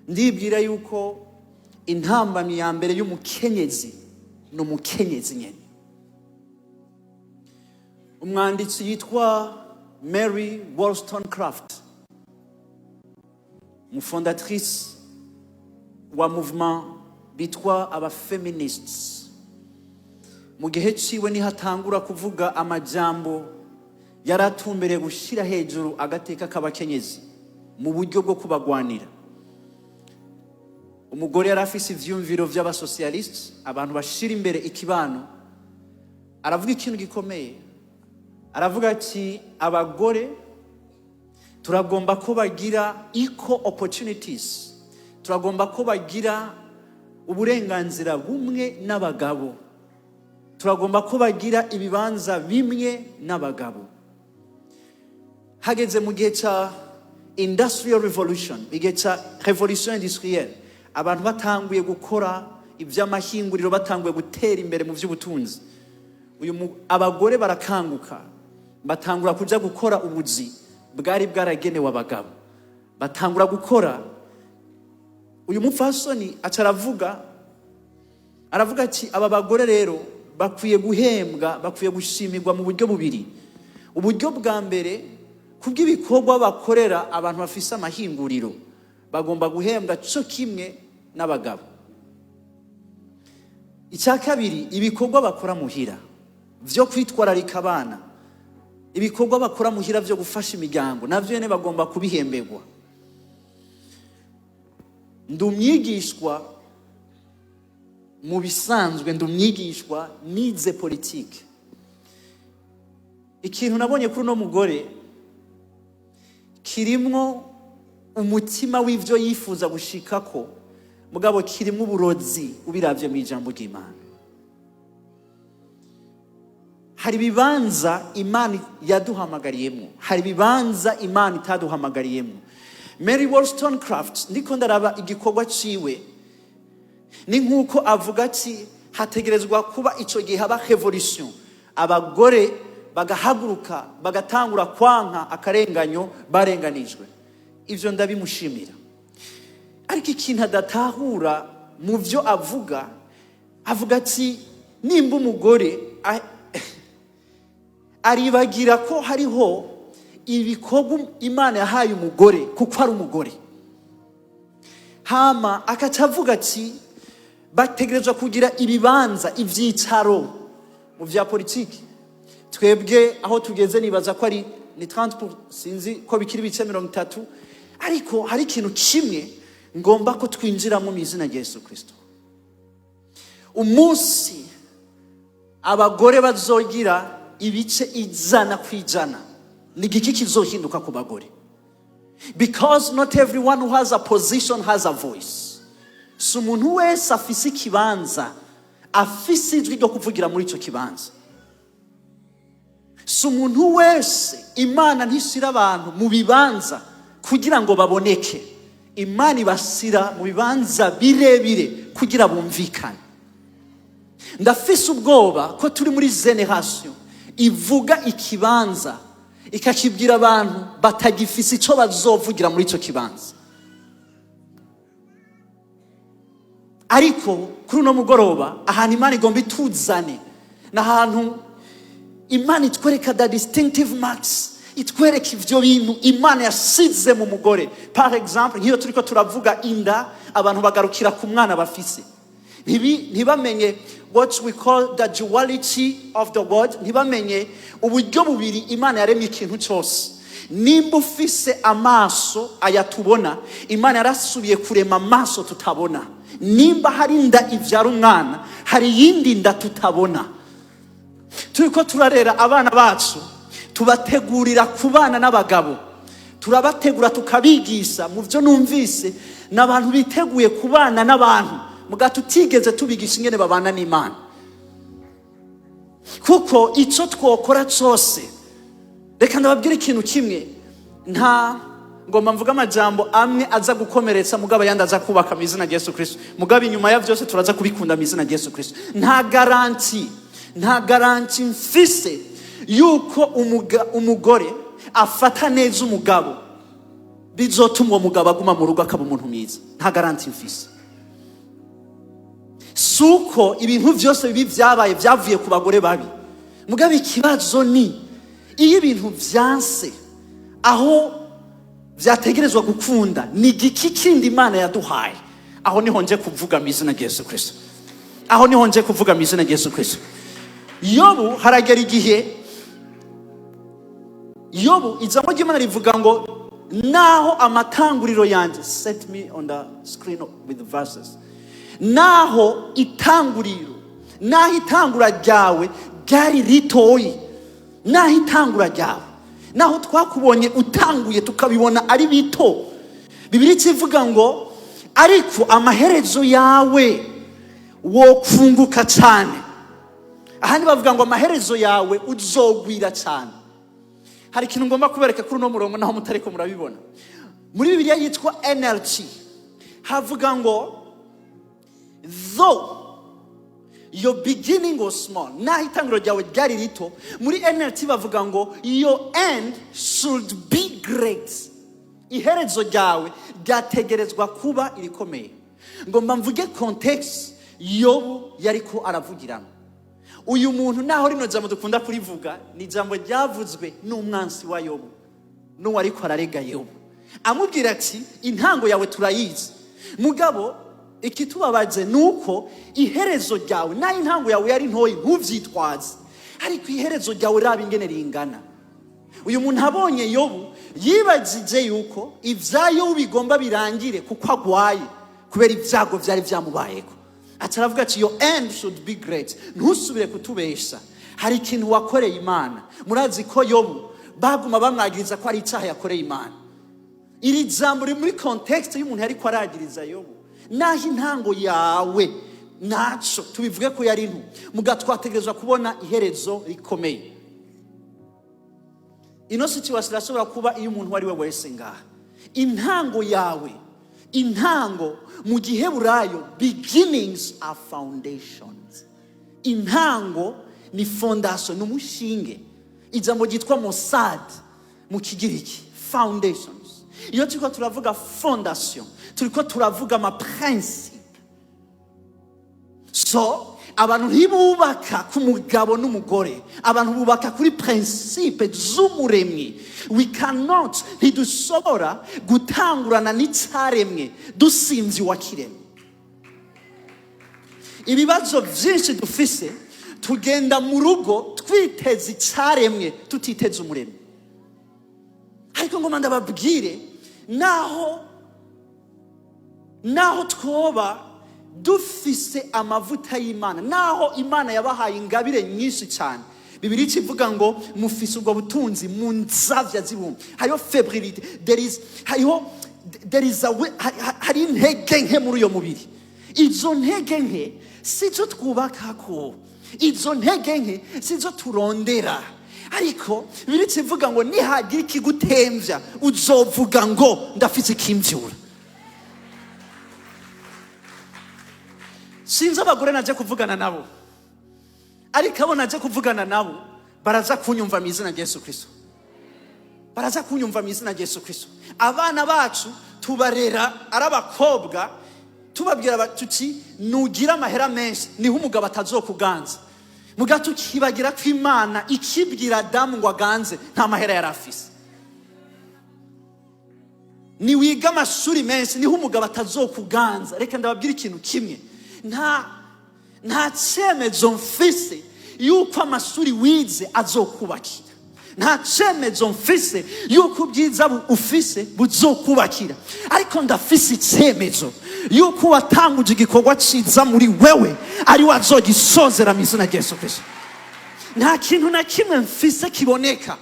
ndibwira yuko intambamyi ya mbere y'umukenyezi no mukenyezi nyene. Umwanditsi yitwa Mary Wollstonecraft, umufondatrice wa mouvement bitwa aba feminists, mu gihe ciwe ni hatangura kuvuga amajambo yaratumbereye gushira hejuru agateka k'abakenyezi mu buryo bwo kubagwanira. Umugore yarafise ivyumviro vy'abasocialists, abantu bashira imbere ikibano. Aravuga ikintu gikomeye, aravuga ati abagore turagomba ko bagira equal opportunities, turagomba ko bagira uburenganzira bumwe n'abagabo, turagomba ko bagira ibibanza bimwe n'abagabo. Hageze mu gihe ca industrial revolution, igihe ca revolution industrielle, abantu batanguye gukora ivy'amahinguriro, batanguye gutera imbere mu vy'ubutunzi, abagore barakanguka, batangura kuja gukora ubuzi bwari bwaragenewe abagabo, batangura gukora. Uyu mupfasoni aravuga ati aba bagore rero bakwiye guhembwa, bakwiye gushimirwa mu buryo bubiri. Uburyo bwa mbere, kubw'ibikorwa bakorera abantu bafise amahinguriro, bagomba guhembwa cyo kimwe n'abagabo. Icya kabiri, ibikorwa bakora muhira vyo kwitwararika abana, ibikorwa bakora muhira vyo gufasha imiryango, navyo nyene bagomba kubihemberwa. Ndumyigishwa mu bisanzwe, ndumyigishwa nize politike. Ikintu nabonye kuri no mugore kirimwo umutima w'ivyo yifuza gushikako, mugabo kirimwo uburozi ubiravye mu ijambo ry'Imana. Hari ibibanza Imana yaduhamagariyemo, hari ibibanza Imana itaduhamagariyemo. Mary Wollstonecraft ndiko ndaraba igikorwa ciwe, ni nkuko avuga ati hategerezwa kuba ico gihe haba revolution, abagore bagahaguruka bagatangura kwanka akarenganyo barenganijwe. Ivyo ndabimushimira. Ariko ikintu adatahura mu vyo avuga ati nimba umugore aribagira ko hariho ibikorwa Imana yahaye umugore kuko ari umugore. Hama akacavuga ati bategerezwa kugira ibibanza, ivyicaro mu vya politiki. Twebwe aho tugeze nibaza ko ari ni 30%, sinzi ko bikiri bice 30, ariko hari ikintu kimwe ngomba ko twinjira mu izina rya Yesu Kristo. Umunsi abagore bazogira ibice 100%, ni giki kizohinduka ku bagore? Because not everyone who has a position has a voice. So umuntu wese afise ikibanza, afise ijwi ryo kuvugira muri ico kibanza. So umuntu wese Imana ntishira abantu mu bibanza kugira ngo baboneke. Imana ibasira mu bibanza birebire kugira bumvikane. Ndafise ubwoba ko turi muri generation ivuga ikibanza ikakibwira abantu batagifise ico bazovugira muri ico kibanza. Ariko kuri no mugoroba ahantu Imana igomba ituzane, na ahantu Imana itwereka the distinctive marks, itwereka ivyo bintu Imana yasize mu mugore. Par exemple, nk'iyo turiko turavuga inda, abantu bagarukira ku mwana bafise. Ntibamenye what we call the duality of the word, ntibamenye uburyo bubiri Imana yaremye ikintu cyose. Nimba ufise amaso ayatubona, Imana yarasubiye kurema amaso tutabona. Nimba hari inda ivyara umwana, hari yindi nda tutabona. Turiko turarera abana bacu, tubategurira kubana n'abagabo, turabategura tukabigisha mu byo numvise n'abantu biteguye kubana n'abantu, muga tutigeze tubigisha ingene babana n'Imana. Kuko ico twokora cyose, reka ndababwira ikintu kimwe, nta ngomba mvuga amajambo amwe aza gukomeretsa mugabo yandi aza kubaka mu izina rya Yesu Kristo. Mugabo inyuma ya byose turaza kubikunda mu izina rya Yesu Kristo. Nta garanti mfise yuko umugore afata neza umugabo bizotuma uwo mugabo aguma mu rugo akaba umuntu mwiza. Nta garanti mfise. Suko ibintu byose bibi byabaye byavuye ku bagore babi. Mugabe ikibazo ni iyo ibintu byanse aho byategerezwa gukunda ni giki kindi Imana yaduhaye. Aho niho nje kuvuga mu izina rya Yesu Kristo. Aho niho nje kuvuga mu izina rya Yesu Kristo. Yobu haragera igihe Yobu ijambo ry'Imana rivuga ngo naho amatanguriro yanje, set me on the screen with the verses. Naho itangura ryawe ryari ritoyi, naho itangura ryawe, naho twakubonye utanguye tukabibona ari bito, Bibiliya ivuga ngo ariko amaherezo yawe wo kunguka cyane. Ahandi bavuga ngo amaherezo yawe uzogwira cyane. Hari ikintu ngomba kubereka kuri no murongo naho mutariko murabibona. Muri Bibiliya yitwa NLT havuga ngo though your beginning was small, naho itangiro ryawe ryari rito, muri NLT bavuga ngo your end should be great. Iherezo ryawe ryategerezwa kuba irikomeye. Ngomba mvuge context Yobu yariko aravugiramo. Uyu muntu naho rino jambo dukunda kurivuga ni jambo ryavuzwe n'umwansi wa Yobu, no ariko ararega Yobu amubwira ati intango yawe turayizi, mugabo ikitubabaje nuko iherezo ryawe na intango yawe yari ntoyi ntuvyitwaze, ariko iherezo ryawe raba ingene ringana. Uyu muntu abonye Yobu yibajije yuko ivyayo bigomba birangire kuko agwaye kubera ivyago vyari vyamubayeko. Ataravuga ati your end should be great. Ntusubire kutubesha. Hari ikintu wakoreye Imana. Murazi ko Yobu baguma bamwagiriza ko ari icyaha yakoreye Imana. Iri jambo riri muri context y'umuntu yari ko aragiriza Yobu. Naho intango yawe naco tubivuge ko yari ntu, mugatwategerezwa kubona iherezo rikomeye. Ino situation irashobora kuba iyo umuntu wari we wese ngaha. Intango yawe, intango mu giheburayo, beginnings are foundations. Intango ni fondation, n'umushinge. Ijambo ryitwa Mossad mu Kigiriki, foundations. Iyo turiko turavuga fondation, turiko turavuga ama principe. So abantu ntibubaka ku mugabo n'umugore, abantu bubaka kuri principe z'umuremyi. We cannot, ntidushobora gutangurana n'icyaremwe dusinzi wa kiremwe. Ibibazo byinshi dufise, tugenda mu rugo twiteze icyaremwe tutiteze umuremyi. Ariko ngoma ndababwire, naho twoba dufise amavuta y'Imana, naho Imana yabahaye ingabire nyinshi cyane, Bibiliya ivuga ngo mufise ubwo butunzi mu nzavya z'ibumba. Hariho febrility, hari intege nke muri uyo mubiri. Izo ntege nke sizo twubakako, izo ntege nke sizo turondera. Ariko Bibiliya ivuga ngo nihagira ikigutemvya uzovuga ngo ndafise ikimvyura. Sinzi abagore naje kuvugana nabo, ariko abo naje kuvugana nabo baraza kunyumva mu izina rya Yesu Kristo. Baraza kunyumva mu izina rya Yesu Kristo. Abana bacu tubarera arabakobwa, tubabwira batuti nugira amahera menshi niho umugabo atazokuganza. Mugato kibagira ko Imana ikibwira Adamu ngo aganze nta mahera yarafise. Ni wiga amashuri menshi niho umugabo atazokuganza. Reka ndababwira ikintu kimwe, nta cyemezo mfise yuko amashuri wize azokubakira. Nta cyemezo mfise yuko ubwiza ufise buzokubakira. Ariko ndafise icyemezo yuko watanguje igikorwa ciza muri wewe ari wazogisozera mu izina rya Yesu Kristo. Nta kintu na kimwe mfise kiboneka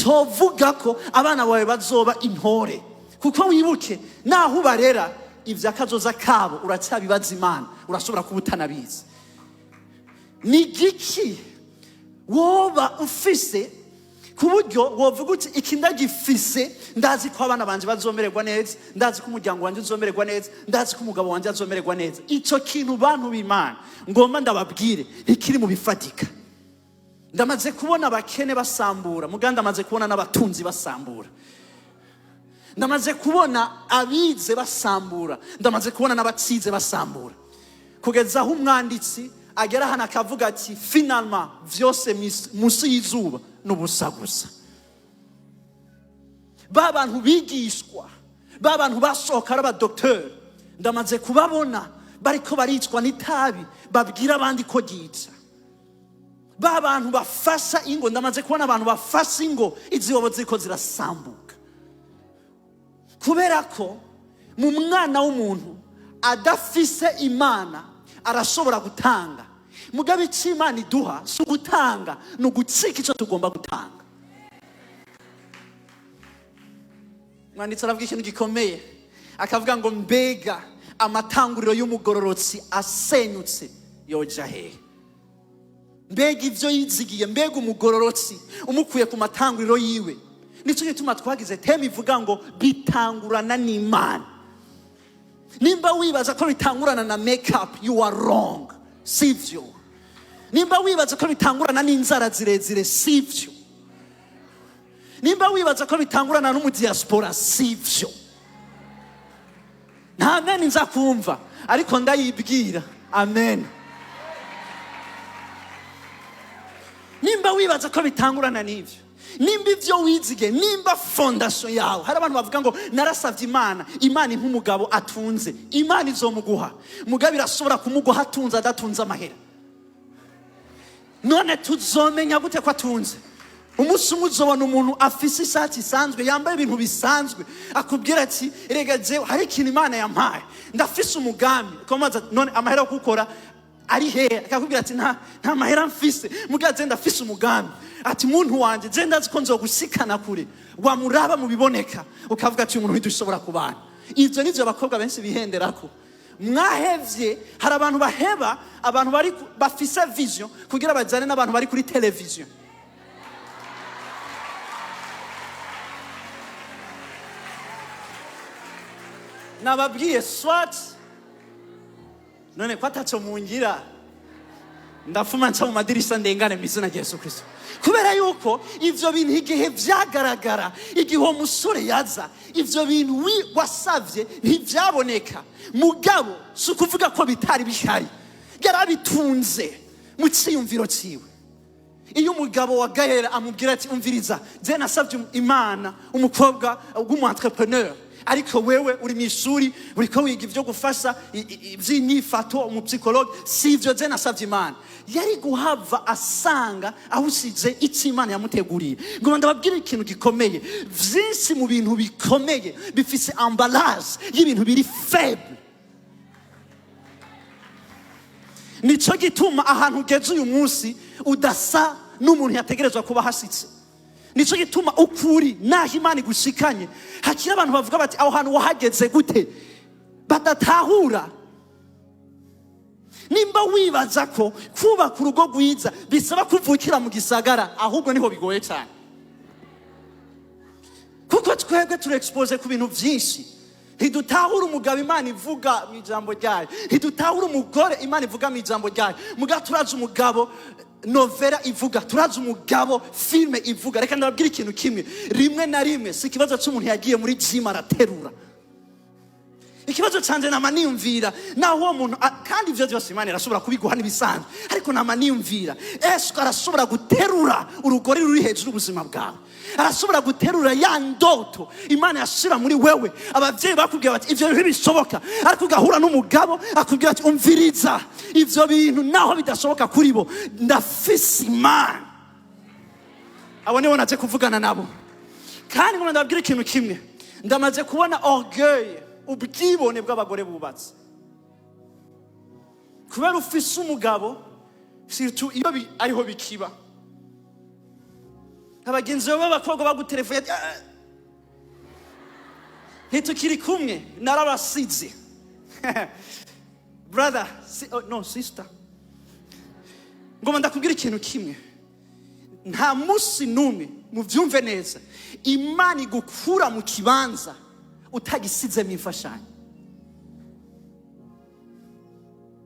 covuga ko abana bawe bazoba intore, kuko wibuke naho ubarera ivyakazoza kabo uracyabibaza Imana, urashobora kubutanabizi. Ni giki woba ufise ku buryo wovuga uti iki ndagifise, ndazi ko abana banje bazomererwa neza, ndazi ko umuryango wanje uzomererwa neza, ndazi ko umugabo wanje azomererwa neza. Ico kintu bantu b'Imana ngomba ndababwire ntikiri mu bifatika. Ndamaze kubona abakene basambura, muganda amaze kubona n'abatunzi basambura. ndamaze kubona abize basambura, ndamaze kubona n'abatsize basambura, kugeza aho umwanditsi agera hano akavuga ati finalement vyose munsi y'izuba n'ubusa gusa. Ba bantu bigishwa, ba bantu basohoka ari abadokiteri, ndamaze kubabona bariko baricwa n'itabi babwira abandi ko ryica. Ba bantu bafasha ingo, ndamaze kubona abantu bafasha ingo izibobo ziko zirasambuka. Kubera ko mu mwana w'umuntu adafise Imana arashobora gutanga, mugabe icyo Imana iduha si ugutanga, ni ugucika icyo tugomba gutanga. Mwanditsi aravuga ikintu gikomeye, akavuga ngo mbega amatanguriro y'umugororotsi asenyutse yoja hehe? Mbega ivyo yizigiye, mbega umugororotsi umukuye ku matanguriro yiwe. Nico gituma twagize teme ivuga ngo bitangurana n'Imana. Nimba wibaza ko bitangurana na makeup, you are wrong. Sivyo. Nimba wibaza ko bitangurana n'inzara zirezire, sivyo. Nimba wibaza ko bitangurana n'umudiaspora, sivyo. Nta amen nza kumva, ariko ndayibwira. Amen. Nimba wibaza ko bitangurana n'ivyo, nimba ivyo wizige, nimba fondation yawe, hari abantu bavuga ngo narasavye Imana, Imana impa umugabo atunze, Imana izomuguha. Mugabe irashobora kumuguha atunze adatunze amahera. None tuzomenya gute ko atunze? Umunsi umwe uzobona umuntu afise ishati isanzwe, yambaye ibintu bisanzwe, akubwira ati erega jewe hari ikintu Imana yampaye, ndafise umugambi. Komaza none amahera yo gukora ari hehe? Akakubwira ati nta mahera mfise, mugaze ndafise umugambi. Ati muntu wanje je ndazi ko nzogushikana kure. Wamuraba mu biboneka ukavuga ati umuntu ntidushobora kubana. Ivyo nivyo abakobwa benshi bihenderako. Mwahevye, hari abantu baheba, abantu bari bafise vision kugira bajane n'abantu bari kuri television. Nababwiye swat none ko ataco mungira, ndafuma nca mu madirisha ndengane mw'izina rya Yesu Kristo. Kubera yuko ivyo bintu igihe vyagaragara, igihe uwo musore yaza, ivyo bintu wasavye ntivyaboneka. Mugabo si ukuvuga ko bitari bihari, yarabitunze mu ciyumviro ciwe. Iyo umugabo wa Gael amubwira ati umviriza, je nasavye Imana umukobwa w'umu-entrepreneur, ariko wewe uri mw'ishuri uriko wiga ivyo gufasha ivy'inyifato, umupsikologe, si ivyo je nasavye Imana. Yari guhava asanga ahusize icyo Imana yamuteguriye. Ngo ndababwira ikintu gikomeye, vyinshi mu bintu bikomeye bifise emballage y'ibintu biri faible. Nico gituma ahantu ugeze uyu munsi udasa n'umuntu yategerezwa kuba hasitse. Nico gituma ukuri naho Imana igushikanye, hakira abantu bavuga bati aho hantu wahageze gute, badatahura. Nimba wibaza ko kubaka urugo rwiza bisaba kuvukira mu gisagara, ahubwo niho bigoye cyane. Kuko twebwe turi expose ku bintu byinshi. Ntidutahura umugabo Imana ivuga mu ijambo ryayo, ntidutahura umugore Imana ivuga mu ijambo ryayo. Muga turaza umugabo novela ivuga, turaza umugabo filme ivuga. Reka ndababwira ikintu kimwe, rimwe na rimwe si ikibazo cy'umuntu yagiye muri gym araterura. Ikibazo canje nama niyumvira naho uwo muntu, kandi ivyo byose Imana irashobora kubiguha nibisanzwe, ariko nama niyumvira Yesu arashobora guterura urugori ruri hejuru ubuzima bwawe, arashobora guterura ya ndoto Imana yashira muri wewe. Abavyeyi bakubwira bati ivyo ntibishoboka, ariko ugahura n'umugabo akubwira ati umviriza, ivyo bintu naho bidashoboka kuri bo ndafise Imana. Abo nibo naje kuvugana nabo. Kandi ngo ndababwira ikintu kimwe, ndamaze kubona orgueil, ubwibone bw'abagore bubatse. Kubera ufise umugabo, surtout iyo ariho bikiba, abagenzi bawe b'abakobwa bagutelefone, ntitukiri kumwe, narabasize. Brother, no sister, ngoma ndakubwira ikintu kimwe, nta musi numwe muvyumve neza Imana igukura mu kibanza utagisize mu imfashanyo.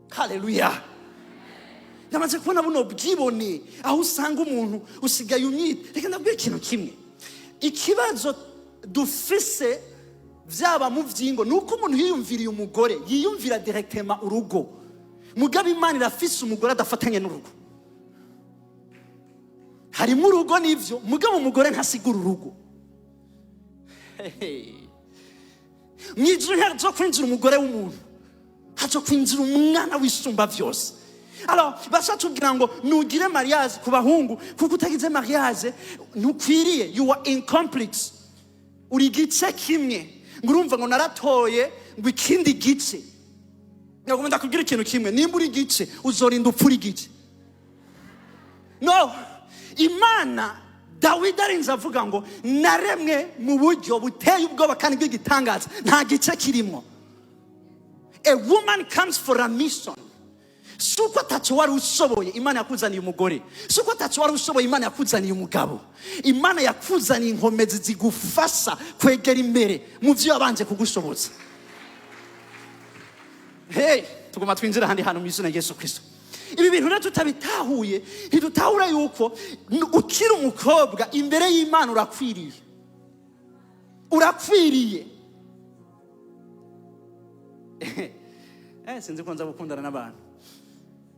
Haleluya. Ndamaze kubona buno bwibone aho usanga umuntu usigaye umwita. Reka ndabwira ikintu kimwe, ikibazo dufise vyaba mu vyingo nuko umuntu yiyumviriye umugore yiyumvira directement urugo mugabe Imana irafise umugore adafatanye n'urugo harimo urugo nivyo mugabo umugore ntasigura urugo mwijuru hazo kwinjira umugore w'umuntu hazo kwinjira umwana wisumba vyose alors bashatubwira ngo nugire mariage ku bahungu kuko utagize mariage ntukwiriye you are incomplete uri gice kimwe ngurumva ngo naratoye ngo ikindi gice ngomba kugira ikintu kimwe nimba uri gice uzorinda upfura igice no Imana Dawidi arinze avuga ngo naremwe mu buryo buteye ubwoba kandi bw'igitangaza nta gice kirimo. A woman comes for a mission. Suko ataco wari ushoboye Imana yakuzaniye umugore. Suko ataco wari ushoboye Imana yakuzaniye umugabo. Imana yakuzaniye inkomezi zigufasha kwegera imbere mu vyo yabanje kugushoboza. Hey, tugoma twinjira handi hano mu izina rya Yesu Kristo. Ibi bintu rero tutabitahuye ntidutahura yuko ukiri umukobwa imbere y'Imana urakwiriye. Urakwiriye. Sinzi ko nza gukundana n'abantu.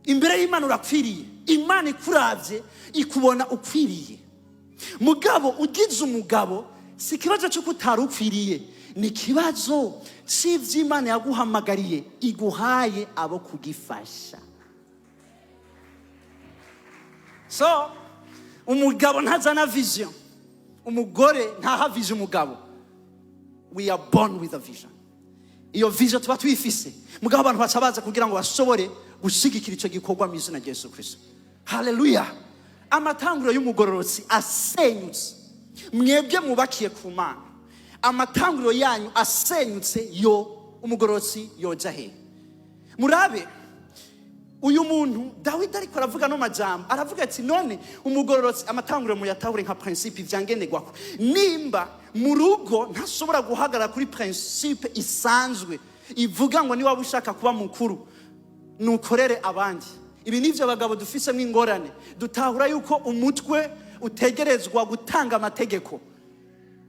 Imbere y'Imana urakwiriye. Imana ikuravye ikubona ukwiriye. Mugabo ugize umugabo si kibazo cyo kutari ukwiriye, ni kibazo cy'ivy'Imana yaguhamagariye iguhaye abo kugifasha. So, umugabo ntazana vision. Umugore ntaha vision umugabo. We are born with a vision. Iyo vision tuba tuyifise. Mugabo abantu bacabaza kugira ngo bashobore gushigikira ico gikorwa mu izina rya Yesu Kristo. Hallelujah. Amatanguro y'umugororotsi asenyutse. Mwebwe mubakiye ku Mana. Amatanguro yanyu asenyutse yo umugororotsi yoja he. Murabe uyu muntu Dawidi ariko aravuga no majambo aravuga ati none umugororotsi amatanguro mu yatahure nka principe vyangenderwako nimba mu rugo ntashobora guhagarara kuri principe isanzwe ivuga ngo ni waba ushaka kuba mukuru nukorere abandi. Ibi nivyo abagabo dufise mw'ingorane dutahura yuko umutwe utegerezwa gutanga amategeko.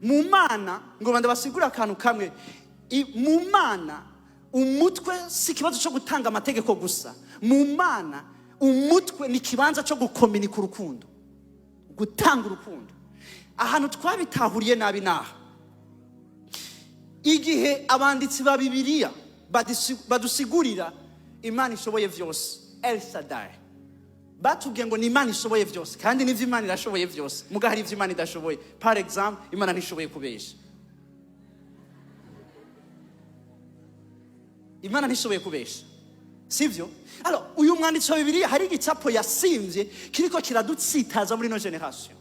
Mu Mana ngo bandabasigura akantu kamwe mu Mana umutwe si kibazo cyo gutanga amategeko gusa. Mu Mana umutwe ni kibanza cyo gukominika urukundo, gutanga urukundo. Ahantu twabitahuriye nabi naha igihe abanditsi ba Bibiliya badusigurira Imana ishoboye vyose, El Shaddai, batubwiye ngo ni Imana ishoboye vyose kandi n'ivyo Imana irashoboye vyose. Muga hari ivyo Imana idashoboye. Par exemple, Imana ntishoboye kubesha. Imana ntishoboye kubesha. Sivyo? Alors, uyu mwanditsi wa Bibiliya hari igicapo yasimvye kiriko kiradutsitaza muri no generation.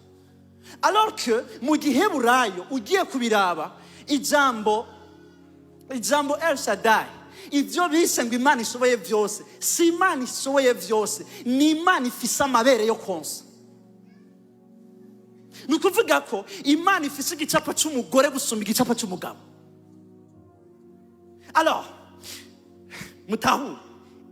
Alors que mu giheburayo ugiye kubiraba ijambo El Shaddai, ivyo bise ngo Imana ishoboye vyose, si Imana ishoboye vyose, ni Imana ifise amabere yo konsa. Nukuvuga ko Imana ifise igicapo c'umugore gusumba igicapo c'umugabo. Alors, mutahu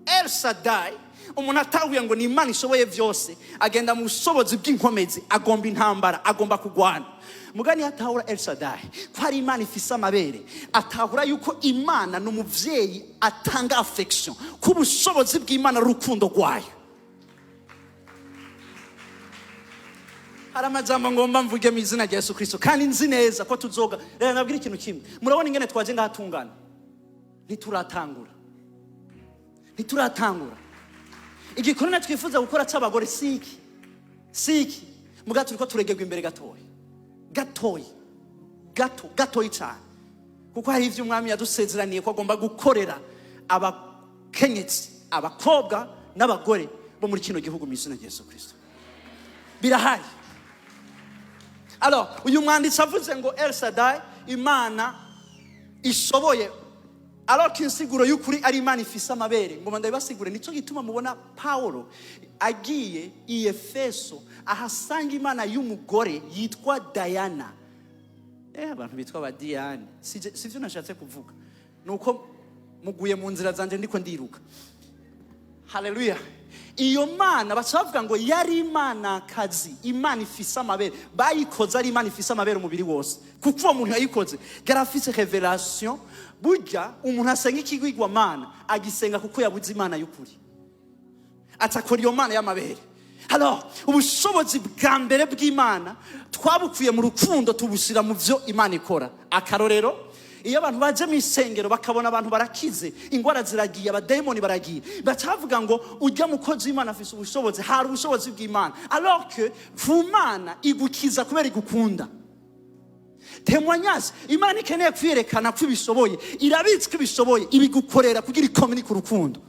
El Shaddai umuntu atahuye ngo ni Imana ishoboye vyose agenda mu bushobozi bw'inkomezi, agomba intambara, agomba kugwana. Mugani atahura El Shaddai ko ari Imana ifise amabere, atahura yuko Imana n'umuvyeyi atanga affection ku bushobozi bw'Imana rukundo rwayo. Haramajambo ngomba mvuge mu izina rya Yesu Kristo kandi nzi neza ko tuzoga. Rero nabwira ikintu kimwe, murabona ingene twaje ngahatungana ntituratangura. Igikorana twifuza gukora c'abagore siki muga turiko turegerwa imbere gatoyi cyane, kuko hari ivyo umwami yadusezeraniye ko agomba gukorera abakenyezi, abakobwa n'abagore bo muri kino gihugu mu izina rya Yesu Kristo. Birahari. Alors uyu mwanditsi avuze ngo El Shaddai Imana ishoboye, alors kinsiguro y'ukuri ari Imana ifise amabere. Ngo ndabibasigure nico gituma mubona Paulo agiye i Efeso ahasanga Imana y'umugore yitwa Diana. Abantu bitwa ba Diane sivyo nashatse kuvuga, nuko muguye mu nzira zanje ndiko ndiruka. Haleluya. Iyo mana bacavuga ngo yari imana kazi, imana ifise amabere, bayikoze ari imana ifise amabere umubiri wose, kuko uwo muntu yayikoze garafise revelation. Burya umuntu asenga ikigwigwa mana agisenga kuko yabuze imana y'ukuri, atakora iyo mana y'amabere. Alors ubushobozi bwa mbere bw'Imana twabukuye mu rukundo tubushyira mu byo Imana ikora. Akarorero, iyo abantu baje mu isengero bakabona abantu barakize, ingwara ziragiye, abademoni baragiye, bacavuga ngo ujya mukozi w'Imana afise ubushobozi, hari ubushobozi bw'Imana. Alors que ku Mana igukiza kubera igukunda. Témoignage, Imana ikeneye kwiyerekana ko ibishoboye, irabitswe ibishoboye, ibigukorera kugira ikomini ku rukundo.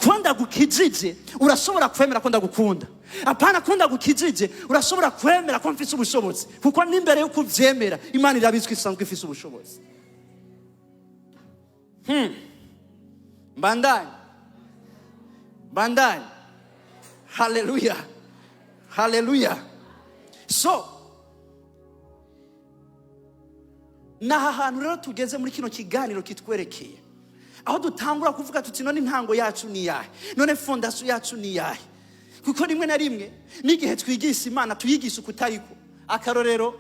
Kwanda gukijije urashobora kwemera ko ndagukunda. Apana kwanda gukijije urashobora kwemera ko mfise ubushobozi, kuko n'imbere yo kuvyemera Imana irabitswe isanzwe ifise ubushobozi. Bandai. Hallelujah. Hallelujah. So naha hantu rero tugeze muri kino kiganiro kitwerekeye, aho dutangura kuvuga tuti none intango yacu ni yahe, none fondation yacu ni yahe. Kuko rimwe na rimwe n'igihe twigisha Imana tuyigisha ukutariko. Akarorero,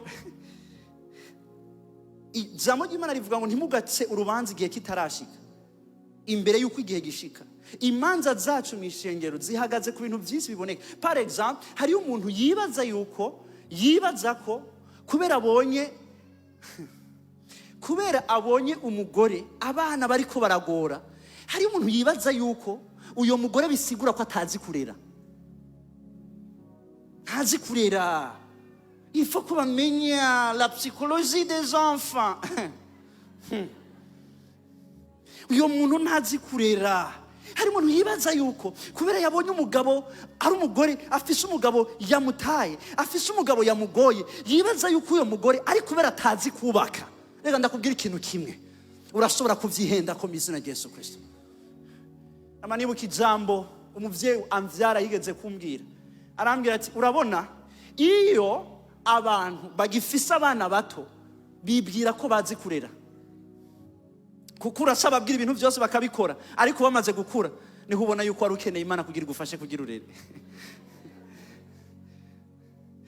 ijambo ry'Imana rivuga ngo ntimugatse urubanza igihe kitarashika, imbere y'uko igihe gishika. Imanza zacu mu ishengero zihagaze ku bintu byinshi biboneka. Par exemple, hari umuntu yibaza ko kubera abonye umugore abana bariko baragora, hari umuntu yibaza yuko uyo mugore bisigura ko atazi kurera. Ntazi kurera. Il faut que bamenya la psychologie des enfants. Uyo muntu ntazi kurera. Hari umuntu yibaza yuko kubera yabonye umugabo ari umugore afise umugabo yamutaye, afise umugabo yamugoye, yibaza yuko uyo mugore ari kubera atazi kubaka. Reka ndakubwira ikintu kimwe, urashobora kuvyihenda ko mizina rya Yesu Kristo. Amanibuka ijambo umuvyeyi amvyara yigeze kumbwira, arambwira ati urabona iyo abantu bagifise abana bato bibwira ko bazi kurera, kuko urasababwira ibintu byose bakabikora, ariko bamaze gukura niho ubona yuko ari ukeneye Imana kugira igufashe kugira urere.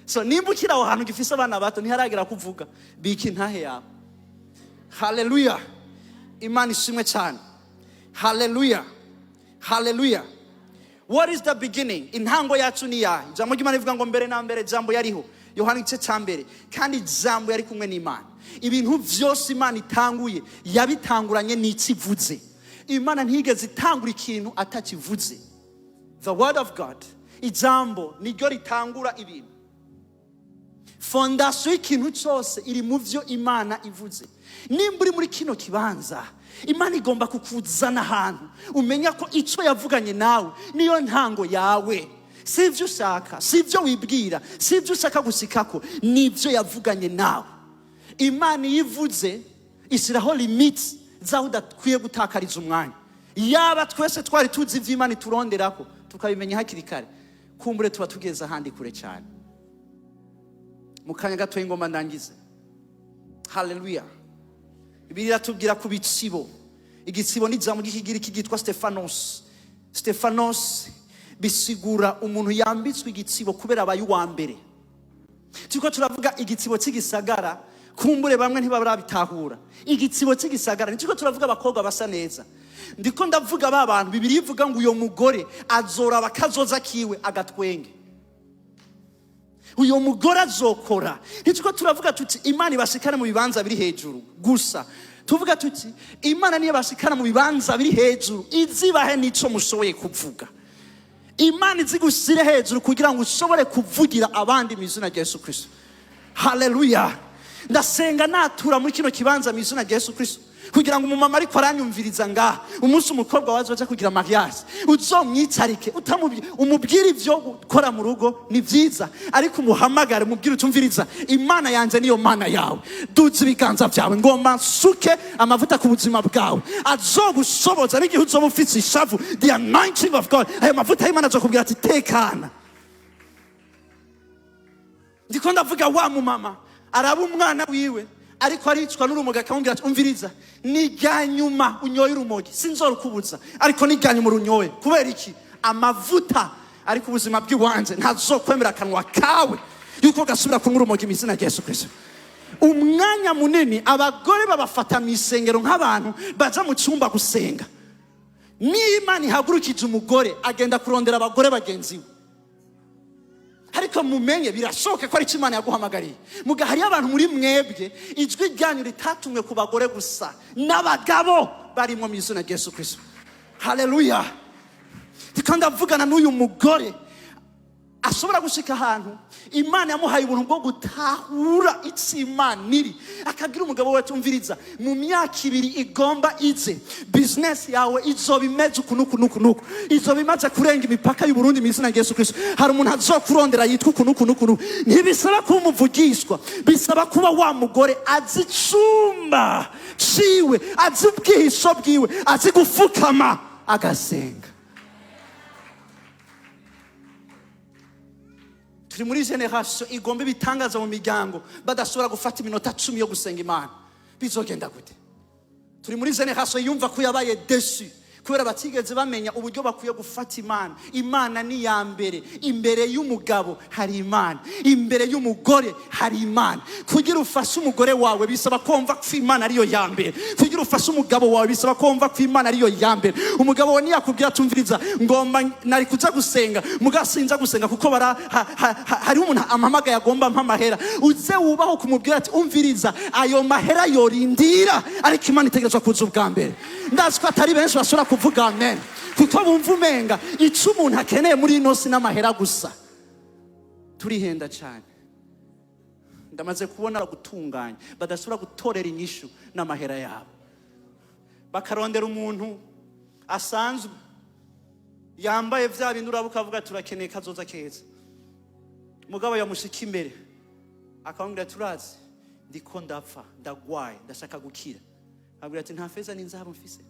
So nimba ukira aho hantu gifise abana bato ntiharagera kuvuga, biki ntahe yawe. Hallelujah. Imana ishimwe cyane. Hallelujah. Hallelujah. What is the beginning? Intango yacu ni yahe? Ijambo ry'Imana rivuga ngo mbere na mbere jambo yariho. Yohana igice cya mbere. Kandi jambo yari kumwe n'Imana. Ibintu byose Imana itanguye yabitanguranye n'ikivuze. Imana ntigeze itangura ikintu atakivuze. The word of God, ijambo niryo ritangura ibintu. Fondation y'ikintu cyose iri mu byo Imana ivuze. Nimba uri muri kino kibanza, Imana igomba kukuzana ahantu umenya ko icyo yavuganye nawe niyo ntango yawe. Si ibyo ushaka, si ibyo wibwira, si ibyo ushaka gusikako, nibyo yavuganye nawe. Imana yivuze isiraho limits zaho udakwiye gutakariza umwanya. Yaba twese twari tuzi ivyo Imana ituronderako tukabimenya hakiri kare, kumbure tuba tugeze ahandi kure cyane. Mukanya gato ingoma ndangize. Hallelujah. Bibiliya tubwira ku bitsibo. Igitsibo ni ijambo ry'ikigiriki cyitwa Stephanos. Stephanos bisigura umuntu yambitswe igitsibo kubera abaye uwa mbere. Tuko turavuga igitsibo cy'igisagara, kumbure bamwe ntibarabitahura. Igitsibo cy'igisagara niko turavuga abakobwa basa neza. Ndiko ndavuga ba bantu Bibiliya ivuga ngo uyo mugore azora bakazoza kiwe agatwenge. Uyo mugore azokora. Nitiko turavuga tuti Imana ibashikana mu bibanza biri hejuru gusa. Tuvuga tuti Imana niyo bashikana mu bibanza biri hejuru izibahe nico mushoboye kuvuga. Imana izigusire hejuru kugira ngo ushobore kuvugira abandi mu izina rya Yesu Kristo. Hallelujah. Ndasenga natura muri kino kibanza mu izina rya Yesu Kristo kugira ngo umumama ariko aranyumviriza ngaha umunsi umukobwa wazoja kugira mariage uzomwicarike umubwire ivyo gukora mu rugo ni vyiza, ariko umuhamagare umubwire utumviriza Imana yanje niyo Mana yawe, duze ibiganza byawe ngomba nsuke amavuta ku buzima bwawe azogushoboza n'igihe uzoba ufite ishavu. The anointing of God, ayo mavuta y'Imana azokubwira ati tekana. Ndiko ndavuga wa mumama araba umwana wiwe ariko aricwa n'urumogi akamubwira ati umviriza niganyuma unyoye urumogi sinzorukubuza ariko niganyuma urunyoye kubera iki amavuta ariko ubuzima bw'iwanze ntazokwemera akanwa kawe yuko gasubira kunywa urumogi mu izina rya Yesu Kristo. Umwanya munini abagore babafata mu isengero nk'abantu baza mu cyumba gusenga. N'Imana ihagurukije umugore agenda kurondera abagore bagenzi we, ariko mumenye birashoboka ko ari Imana yaguhamagariye. Muga hari abantu muri mwebwe ijwi ryanyu ritatumwe ku bagore gusa n'abagabo barimo mu izina rya Yesu Kristo. Haleluya. Kandi avugana n'uyu mugore ashobora gushika ahantu Imana yamuhaye ubuntu bwo gutahura Imana iri, akabwira umugabo we tumviriza mu myaka 2 igomba ize business yawe izoba imeze uku izoba imaze kurenga imipaka y'u Burundi mu izina rya Yesu Kristo. Hari umuntu azokurondera yitwa uku ntibisaba kuba umuvugishwa, bisaba kuba wa mugore azi icumba ciwe, azi ubwihisho bwiwe, azi gufukama agasenga. Turi muri generation igomba ibitangaza mu miryango badashobora gufata iminota 10 yo gusenga Imana. Bizogenda gute? Turi muri generation yumva ko yabaye desu kubera batigeze bamenya uburyo bakwiye gufata Imana. Imana ni ya mbere, imbere y'umugabo hari Imana, imbere y'umugore hari Imana. Kugira ufashe umugore wawe bisaba kumva ko Imana ariyo ya mbere, kugira ufashe umugabo wawe bisaba kumva ko Imana ariyo ya mbere. Umugabo we niyakubwira tumviriza ngomba nari kuza gusenga mugasinza gusenga kuko hari umuntu amamagaye agomba mpamahera, uze wubaho kumubwira ati umviriza ayo mahera yorindira, ariko Imana itegerezwa kuza ubwa mbere. Ndazi ko atari benshi bashobora kuvuga amen kuko bumva umenga icyo umuntu akeneye muri ino si n'amahera gusa. Turihenda cyane. Ndamaze kubona gutunganya badashobora gutorera inyishu n'amahera yabo, bakarondera umuntu asanzwe yambaye vya bintu urabuka avuga turakeneye kazoza keza. Mugabo yamushika imbere akamubwira turazi ndiko ndapfa ndagwaye ndashaka gukira, abwira ati nta feza n'inzahabu mfise.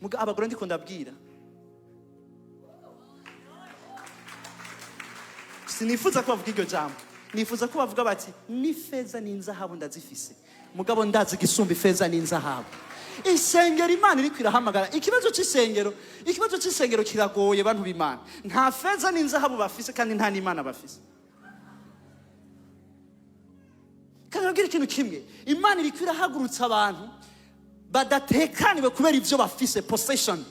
Muga abagore ndiko ndabwira sinifuza ko bavuga iryo jambo, nifuza ko bavuga bati ni feza n'inzahabu ndazifise, mugabo ndazi gisumba feza n'inzahabu. Isengero Imana iri kwirahamagara. Ikibazo cy'isengero kiragoye bantu b'Imana. Nta feza n'inzahabu bafise kandi nta n'Imana bafise. Kandi nabwira ikintu kimwe, Imana iri kwirahagurutsa abantu badatekaniwe kubera ivyo bafise possession,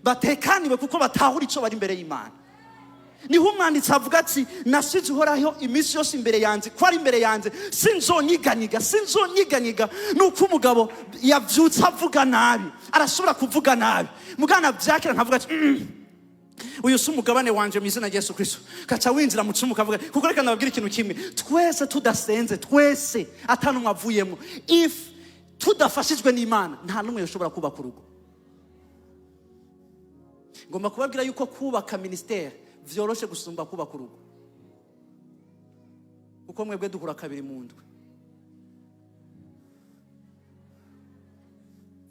batekaniwe kuko batahura ico bari imbere y'Imana. Niho umwanditsi avuga ati nasize uhoraho iminsi yose imbere yanjye, ko ari imbere yanjye sinzonyiganyiga. Nuko umugabo yavyutse avuga nabi, arashobora kuvuga nabi, mugana vyakira nkavuga ati uyu si umugabane wanje mu izina rya Yesu Kristo. Kaca winjira mu cyumba ukavuga kuko reka ndababwira ikintu kimwe, twese tudasenze, twese atanumwe avuyemo, if tudafashijwe n'Imana nta numwe yoshobora kubaka urugo. Ngomba kubabwira yuko kubaka ministere vyoroshe gusumba kubaka urugo, kuko mwebwe duhura 2 mu ndwi.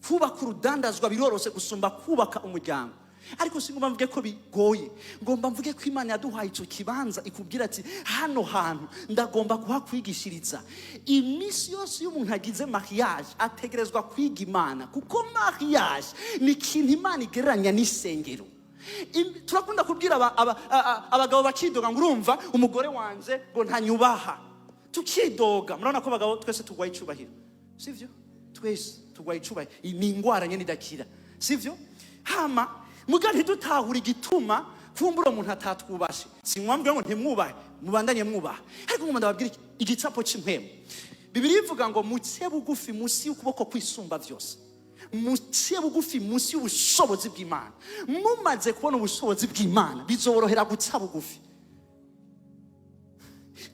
Kubaka urudandazwa biroroshe gusumba kubaka umuryango, ariko singomba mvuge ko bigoye. Ngomba mvuge ko Imana yaduhaye ico kibanza ikubwira ati hano hantu ndagomba kuhakwigishiriza. Imisi yose y'umuntu agize mariage ategerezwa kwiga Imana, kuko mariage ni ikintu Imana igereranya n'isengero. Turakunda kubwira abagabo bakidoga ngo urumva umugore wanje ngo ntanyubaha, tukidoga. Murabona ko abagabo twese tugwaye icubahiro, sivyo? Twese tugwaye icubahiro, ni ingwara nyene idakira, sivyo? Hama muga ntidutahura igituma kumbura umuntu atatwubashe. Sinwambwe ngo ntimwubahe, mubandanye mwubaha, ariko ngomba ndababwira igicapo cy'impemo. Bibiliya ivuga ngo mucie bugufi munsi y'ukuboko kwisumba vyose, mucie bugufi munsi y'ubushobozi bw'Imana. Mumaze kubona ubushobozi bw'Imana bizorohera guca bugufi.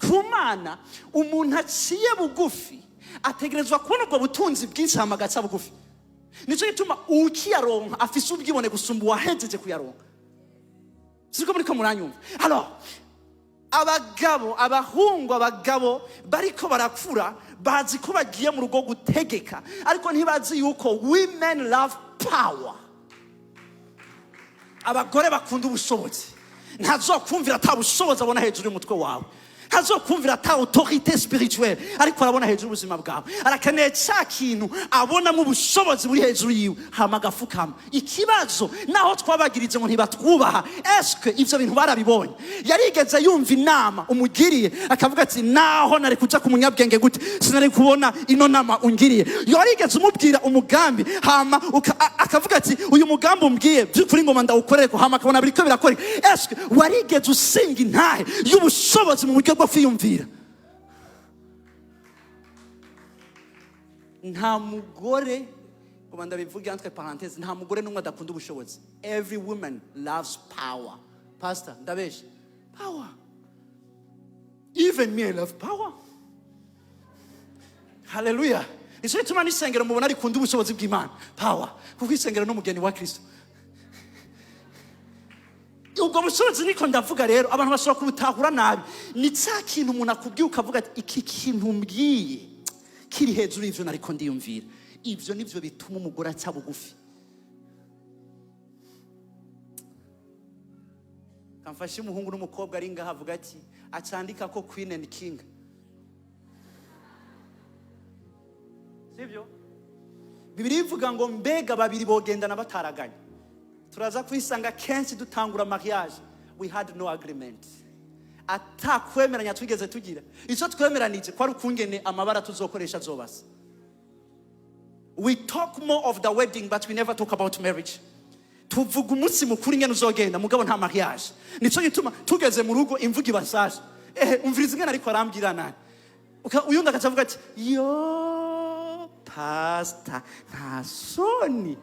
Ku Mana umuntu aciye bugufi ategerezwa kubona ubwo butunzi bwinshi hamagaca bugufi. Nico gituma ukiyaronka afise ubwibone gusumba uwahejeje kuyaronka. Siko muri ko muranyumva. Alors abagabo bariko barakura bazi ko bagiye mu rugo gutegeka, ariko ntibazi yuko women love power. Abagore bakunda ubushobozi, ntazokumvira atabushobozi abona hejuru y'umutwe wawe. ntazokumvira ata autorité spirituelle ariko arabona hejuru ubuzima bwawe arakeneye cya kintu abonamo ubushobozi buri hejuru yiwe hama agafukama ikibazo naho twabagirije ngo ntibatwubaha eske ivyo bintu barabibonye yarigeze yumva inama umugiriye akavuga ati naho nari kuja ku munyabwenge gute sinari kubona ino nama ungiriye yarigeze umubwira umugambi hama akavuga ati uyu mugambi umbwiye by'ukuri ngoma ndawukorere ko hama akabona biriko birakora eske warigeze usinga intahe y'ubushobozi mu buryo bwo kwiyumvira nta mugore ngoma ndabivuga entre parenthèses nta mugore n'umwe adakunda ubushobozi every woman loves power pastor ndabeshe power even me I love power hallelujah nicyo gituma n'isengero mubona rikunda ubushobozi bw'Imana power kuko isengero n'umugeni wa Kristo ubwo bushobozi niko ndavuga rero abantu bashobora kubutahura nabi ni cya kintu umuntu akubwiye ukavuga ati iki kintu mbwiye kiri hejuru y'ivyo nariko ndiyumvira ivyo nivyo bituma umugore aca bugufi kamfashe umuhungu n'umukobwa ari ngaha avuga ati acandika ko queen and king sivyo Bibiliya ivuga ngo mbega babiri bogendana bataraganye turaza kwisanga kenshi dutangura mariage we had no agreement atakwemeranya twigeze tugira ico twemeranije kwa rukungene amabara tuzokoresha zobasa we talk more of the wedding but we never talk about marriage tuvuga umunsi mukuru ingene uzogenda mugabo nta mariage nico gituma tugeze mu rugo imvuga ibasaje umviriza ingene ariko arambwira nani uyundi akavuga ati yo pastor nta soni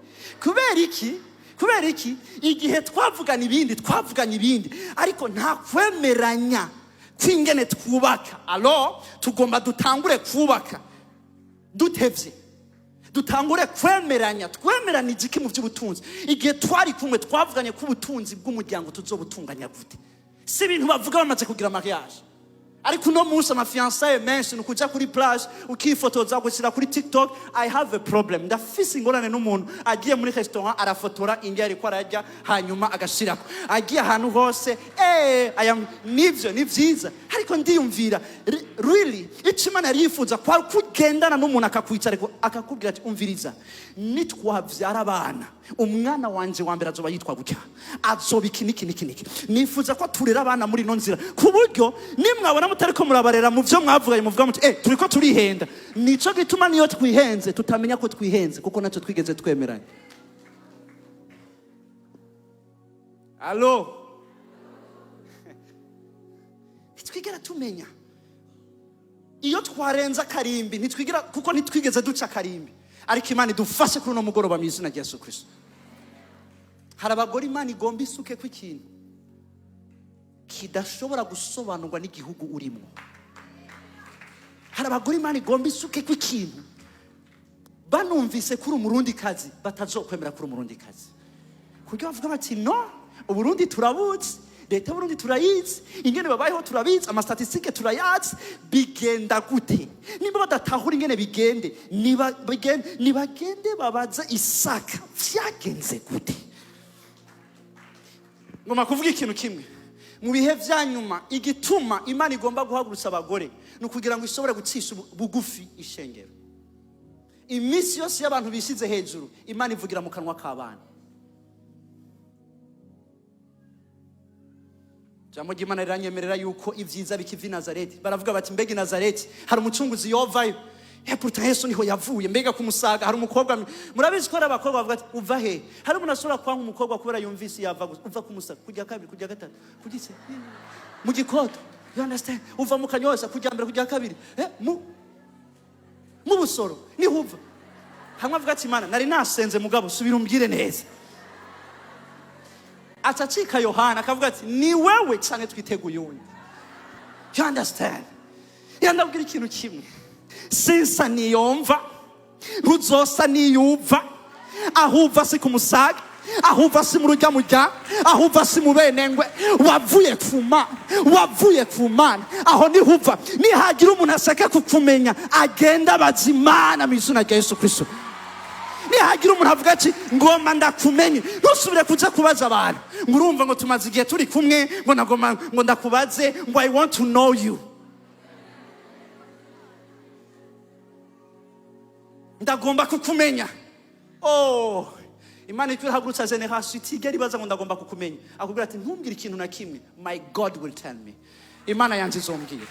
kubera iki igihe twavugana ibindi ariko nta kwemeranya kwingene twubaka alo tugomba dutangure kubaka dutevye dutangure twemeranya iki mu by'ubutunzi igihe twari kumwe twavuganye ku butunzi bw'umuryango tuzobutunganya gute si ibintu bavuga bamaze kugira mariage ariko no munsi amafiançailles menshi nukuja kuri plage ukifotoza gushyira kuri TikTok I have a problem ndafise ingorane n'umuntu agiye muri restaurant arafotora indya ariko arajya hanyuma agashirako agiye ahantu hose nivyo ni vyiza ariko ndiyumvira really Imana yarifuza kwa kugendana n'umuntu akakwicara akakubwira ati umviriza nitwavyara abana umwana wanje wa mbere azoba yitwa gutya azoba iki nifuza ko turera abana muri no nzira ku buryo nimwabona mutariko murabarera mu byo mwavuganye muvuga muti turiko turihenda nico gituma niyo twihenze tutamenya ko twihenze kuko naco twigeze twemeranya allo twigera tumenya iyo twarenza karimbi nitwigira kuko nitwigeze duca karimbi ariko Imana idufashe kuri no mugoroba mu izina rya Yesu Kristo hari abagore Imana igomba isuke ku ikintu kidashobora gusobanurwa n'igihugu urimo hari abagore Imana igomba isuke ku ikintu banumvise kuri umurundi kazi batazokwemera kuri umurundi kazi kuko bavuga bati no uburundi turabuzi leta y'Uburundi turayizi ingene babayeho turabizi amastatistike turayazi bigenda gute nimba badatahura ingene bigende nibagende babaza Isaka vyagenze gute ngoma kuvuga ikintu kimwe mu bihe vyanyuma igituma Imana igomba guhagurutsa abagore no kugira ngo ishobore gucisha bugufi ishengero imisi yose y'abantu bishize hejuru Imana ivugira mu kanwa k'abana Jambo ry'Imana riranyemerera yuko ivyiza bikivi Nazareti baravuga bati mbega Nazareti hari umucunguzi yovayo pourtant Yesu niho yavuye mbega kumusaga hari umukobwa murabizi ko abakobwa bavuga ati uva he hari umuntu asura kwa umukobwa kubera yumvise yava uva kumusaga kujya kabiri kujya gatatu kugise mu gikoto you understand uva mu kanyoza kujya mbere kujya kabiri mu busoro ni huva hamwe avuga ati Imana nari nasenze mugabo subira umbwire neza atacika Yohana akavuga ati ni wewe canke twiteguye undi you understand yandabwira ikintu kimwe sinsa niyomva ruzosa niyuva ahuva si kumusaga ahuva si mu rujya mujya ahuva si mu benengwe wavuye ku Mana aho nihuva nihagira umuntu asaka kukumenya agenda bazimana mu izina rya Yesu Kristo nihagira umuntu avuga ati ngoma ndakumenye ntusubire kuja kubaza abantu ngurumva ngo tumaze igihe turi kumwe ngo nagoma ngo ndakubaze ngo I want to know you ndagomba kukumenya. Oh, Imana ikwirahagurutsa generation itigera ibaza ngo ndagomba kukumenya. Akubwira ati ntumbwire ikintu na kimwe. My God will tell me. Imana yanje izombwira.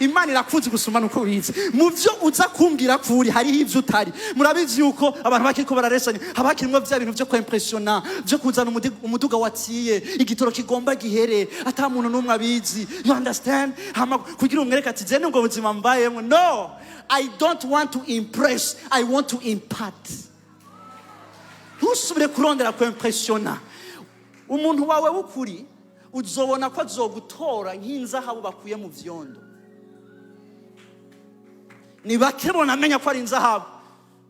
Imana irakunze gusuma nuko wize. Mu byo uza kumbwira kuri hari ivyo utari. Murabizi yuko abantu bakiko bararesanya habakirimwe vya bintu byo kwimpressiona, byo kuzana umuduga watiye, igitoro kigomba gihere, ata muntu numwe abizi. You understand? Hama kugira umwereka ati je ngo buzima mbayemo. No, I don't want to impress. I want to impart. Ntusubire kurondera kwimpressiona. Umuntu wawe wukuri uzobona ko azogutora nk'inzahabu bakuye mu vyondo. Ni bake bonamenya ko ari inzahabu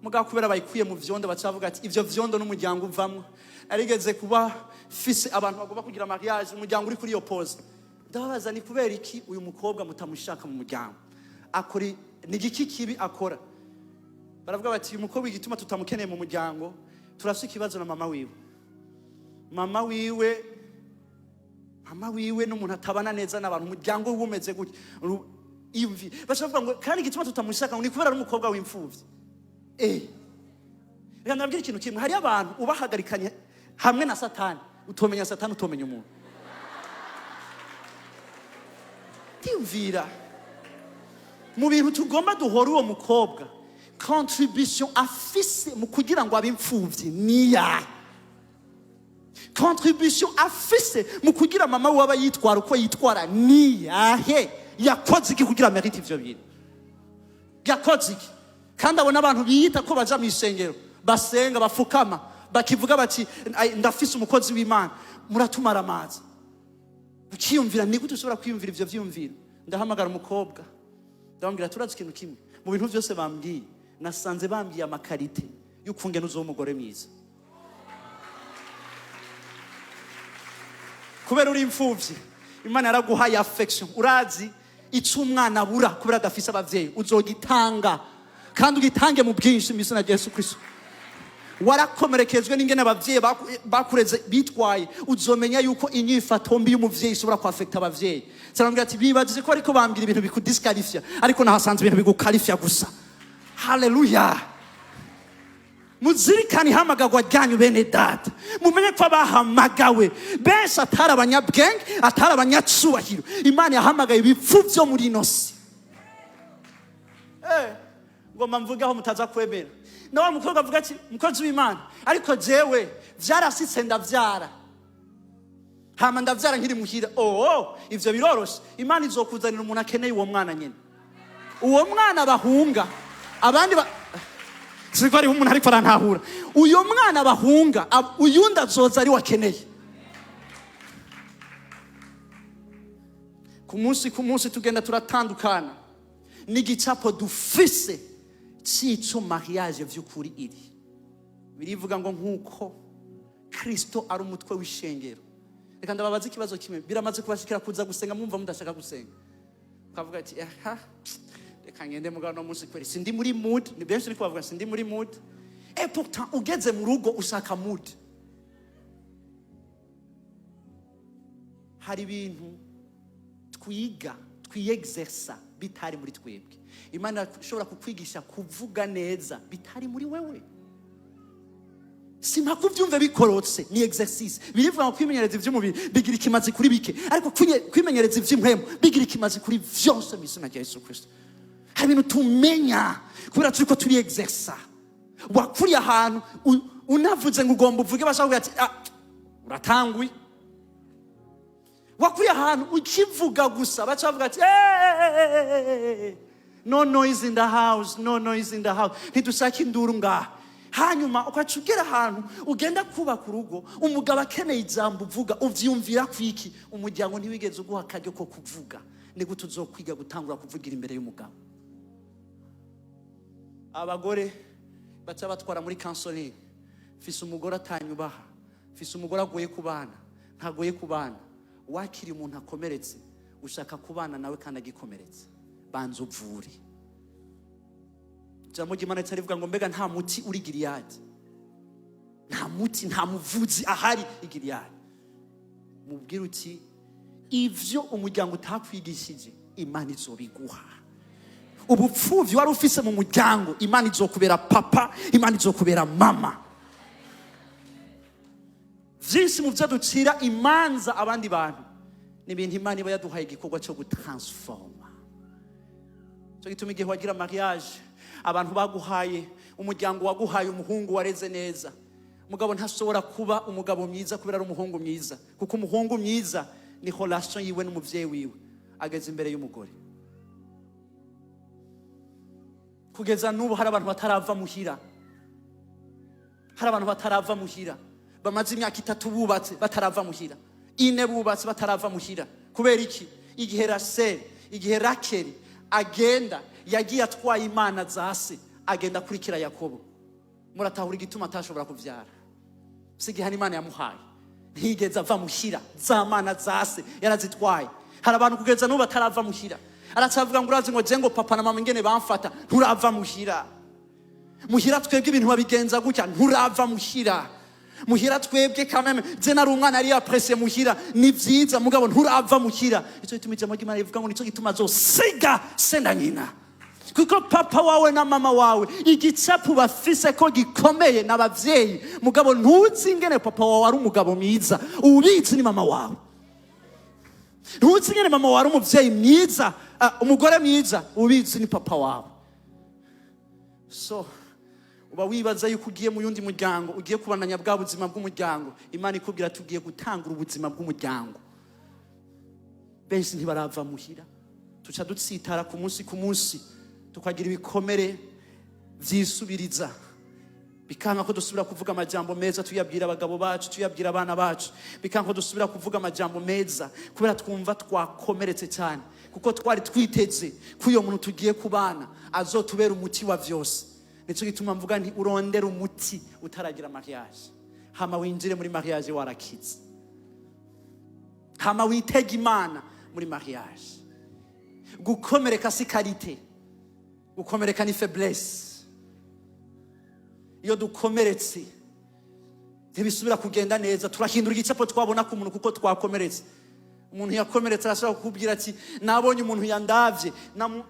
mugakubera bayikuye mu vyondo bacavuga ati ivyo vyondo n'umuryango uvamwe. Arigeze kuba fise abantu bagomba kugira mariage umuryango uri kuri yo pose. Ndababaza ni kubera iki uyu mukobwa mutamushaka mu muryango? Akori ni giki kibi akora? Baravuga bati uyu mukobwa igituma tutamukeneye mu muryango turafise ikibazo na mama wiwe. Mama wiwe n'umuntu atabana neza n'abantu umuryango wumeze gutya. Imvi bashavuga ngo kandi igituma tutamushaka ni kubera n'umukobwa w'imfuvyi. Reka ndabwira ikintu kimwe, hari abantu ubahagarikanye hamwe na Satani, utomenya Satani utomenya umuntu. Timvira mu bintu tugomba duhora uwo mukobwa contribution afise mu kugira ngo abimfuvyi niya contribution afise mu kugira mama waba yitwara uko yitwara niyahe yakoze iki kugira merite ivyo bintu yakoze iki kandi abona abantu biyita ko baja mu isengero basenga bafukama bakivuga bati ndafise umukozi w'Imana muratumara amazi ukiyumvira ni gute ushobora kwiyumvira ivyo vyumvira ndahamagara umukobwa ndamubwira turazi ikintu kimwe mu bintu byose bambwiye nasanze bambwiye amakarite y'ukunge nuzo umugore mwiza kubera uri imfuvyi Imana yaraguhaye affection urazi ico umwana abura kubera adafise abavyeyi uzogitanga kandi ugitange mu bwinshi mu izina rya Yesu Kristo warakomerekezwe n'ingene abavyeyi bakureze bitwaye uzomenya yuko inyifato mbi y'umuvyeyi ishobora kwafekta abavyeyi cyangwa ati bibaje ko ariko bambira ibintu bikudisqualifia ariko nahasanze ibintu bigukalifia gusa haleluya muzirikani hamagagwa ryanyu bene data mumenye ko abahamagawe benshi atari abanyabwenge atari abanyacubahiro Imana yahamagaye ibipfu byo muri nosi ngoma mvugaho mutaza kwemera nawe mukobwa avuga ati mukozi w'Imana ariko jewe vyarasitse ndavyara hama ndavyara nkiri muhira ivyo biroroshe Imana izokuzanira umuntu akeneye uwo mwana nyene uwo mwana bahunga abandi siko ari umuntu ariko arantahura uyo mwana bahunga uyunda azoza ari wakeneye ku munsi tugenda turatandukana n'igicapo dufise c'ico mariage vy'ukuri iri birivuga ngo nkuko Kristo ari umutwe w'ishengero reka ndababaza ikibazo kimwe biramaze kubashikira kuza gusenga mwumva mudashaka gusenga ukavuga ati reka ngende mugabo no munsi kweri sindi muri mood ni benshi niko bavuga sindi muri mood pourtant ugeze mu rugo ushaka mood hari ibintu twiyexersa bitari muri twebwe Imana ishobora kukwigisha kuvuga neza bitari muri wewe simpa kuvyumva bikorotse ni exercice birivuga ngo kwimenyereza ivy'umubiri bigira ikimazi kuri bike ariko kwimenyereza ivy'impwemu bigira ikimazi kuri vyose mu izina rya Yesu Kristo hari ibintu tumenya kubera turiko turi exersa wakuriye ahantu unavuze ngo ugomba uvuge bashaka ati uratanguye wakuriye ahantu ukivuga gusa bacavuga ati no noise in the house no noise in the house ntidushaka induru ngaha hanyuma ukacugera ahantu ugenda kubaka urugo umugabo akeneye ijambo uvuga uvyumvira kwiki umuryango ntiwigeze uguha akaryo ko kuvuga ni gute uzokwiga gutangura kuvugira imbere y'umugabo abagore baca batwara muri counseling fise umugore atanyubaha fise umugore agoye kubana ntagoye kubana wakiri umuntu akomeretse ushaka kubana nawe kandi agikomeretse banza uvure jambo ry'Imana rivuga ngo mbega nta muti uri Giliyadi nta muti nta muvuzi ahari igiliyadi mubwira uti ivyo umuryango utakwigishije Imana izobiguha ubupfuvyi wari ufise mu muryango Imana izokubera papa, Imana izokubera mama. Vyinshi mu vyo ducira imanza abandi bantu ni ibintu Imana iba yaduhaye igikorwa cyo gutransforma. Cyo gituma igihe wagira mariage abantu baguhaye umuryango waguhaye umuhungu wareze neza, mugabo ntashobora kuba umugabo mwiza kubera ari umuhungu mwiza, kuko umuhungu mwiza ni relation yiwe n'umuvyeyi wiwe ageze imbere y'umugore. Kugeza n'ubu hari abantu batarava muhira, hari abantu batarava muhira, bamaze imyaka 3 bubatse batarava muhira, 4 bubatse batarava muhira. Kubera iki? Igihe Rakeli agenda yagiye atwaye imana zase, agenda kurikira Yakobo. Muratahura igituma atashobora kuvyara. Sigihe Imana yamuhaye ntigeze ava muhira, za mana zase yarazitwaye. Hari abantu kugeza n'ubu batarava muhira, aracavuga ngo urazi ngo jengo papa na mama ingene bamfata, nturava muhira. Muhira twebwe ibintu babigenza gutya, nturava muhira. Muhira twebwe kameme je nari umwana ari apresse muhira ni vyiza, mugabo nturava muhira. Ico gituma ijambo ry'Imana rivuga ngo nico gituma azosiga se na nyina, kuko papa wawe na mama wawe igicapu bafise ko gikomeye n'abavyeyi, mugabo ntuzi ingene papa wawe ari umugabo mwiza, ubizi ni mama wawe. Ntuzi ingene mama wawe ari umuvyeyi mwiza, umugore mwiza, ubizi ni papa wawe. So uba wibaza yuko ugiye mu yundi muryango, ugiye kubananya bwa buzima bw'umuryango, Imana ikubwira tugiye gutangura ubuzima bw'umuryango. Benshi ntibarava muhira, tuca dutsitara ku munsi tukagira ibikomere vyisubiriza, bikanka ko dusubira kuvuga amajambo meza tuyabwira abagabo bacu, tuyabwira abana bacu, bikanka ko dusubira kuvuga amajambo meza kubera twumva twakomeretse cyane, kuko twari twiteze ko uyo muntu tugiye kubana azotubera umuti wa vyose. Nico gituma mvuga nti urondera umuti utaragira mariage, hama winjire muri mariage warakize, hama witega Imana muri mariage. Gukomereka si karite, gukomereka ni faiblesse. Iyo dukomeretse ntibisubira kugenda neza, turahindura igicapo twabona ku muntu kuko twakomeretse. Umuntu yakomeretse arashobora kukubwira ati nabonye umuntu yandavye,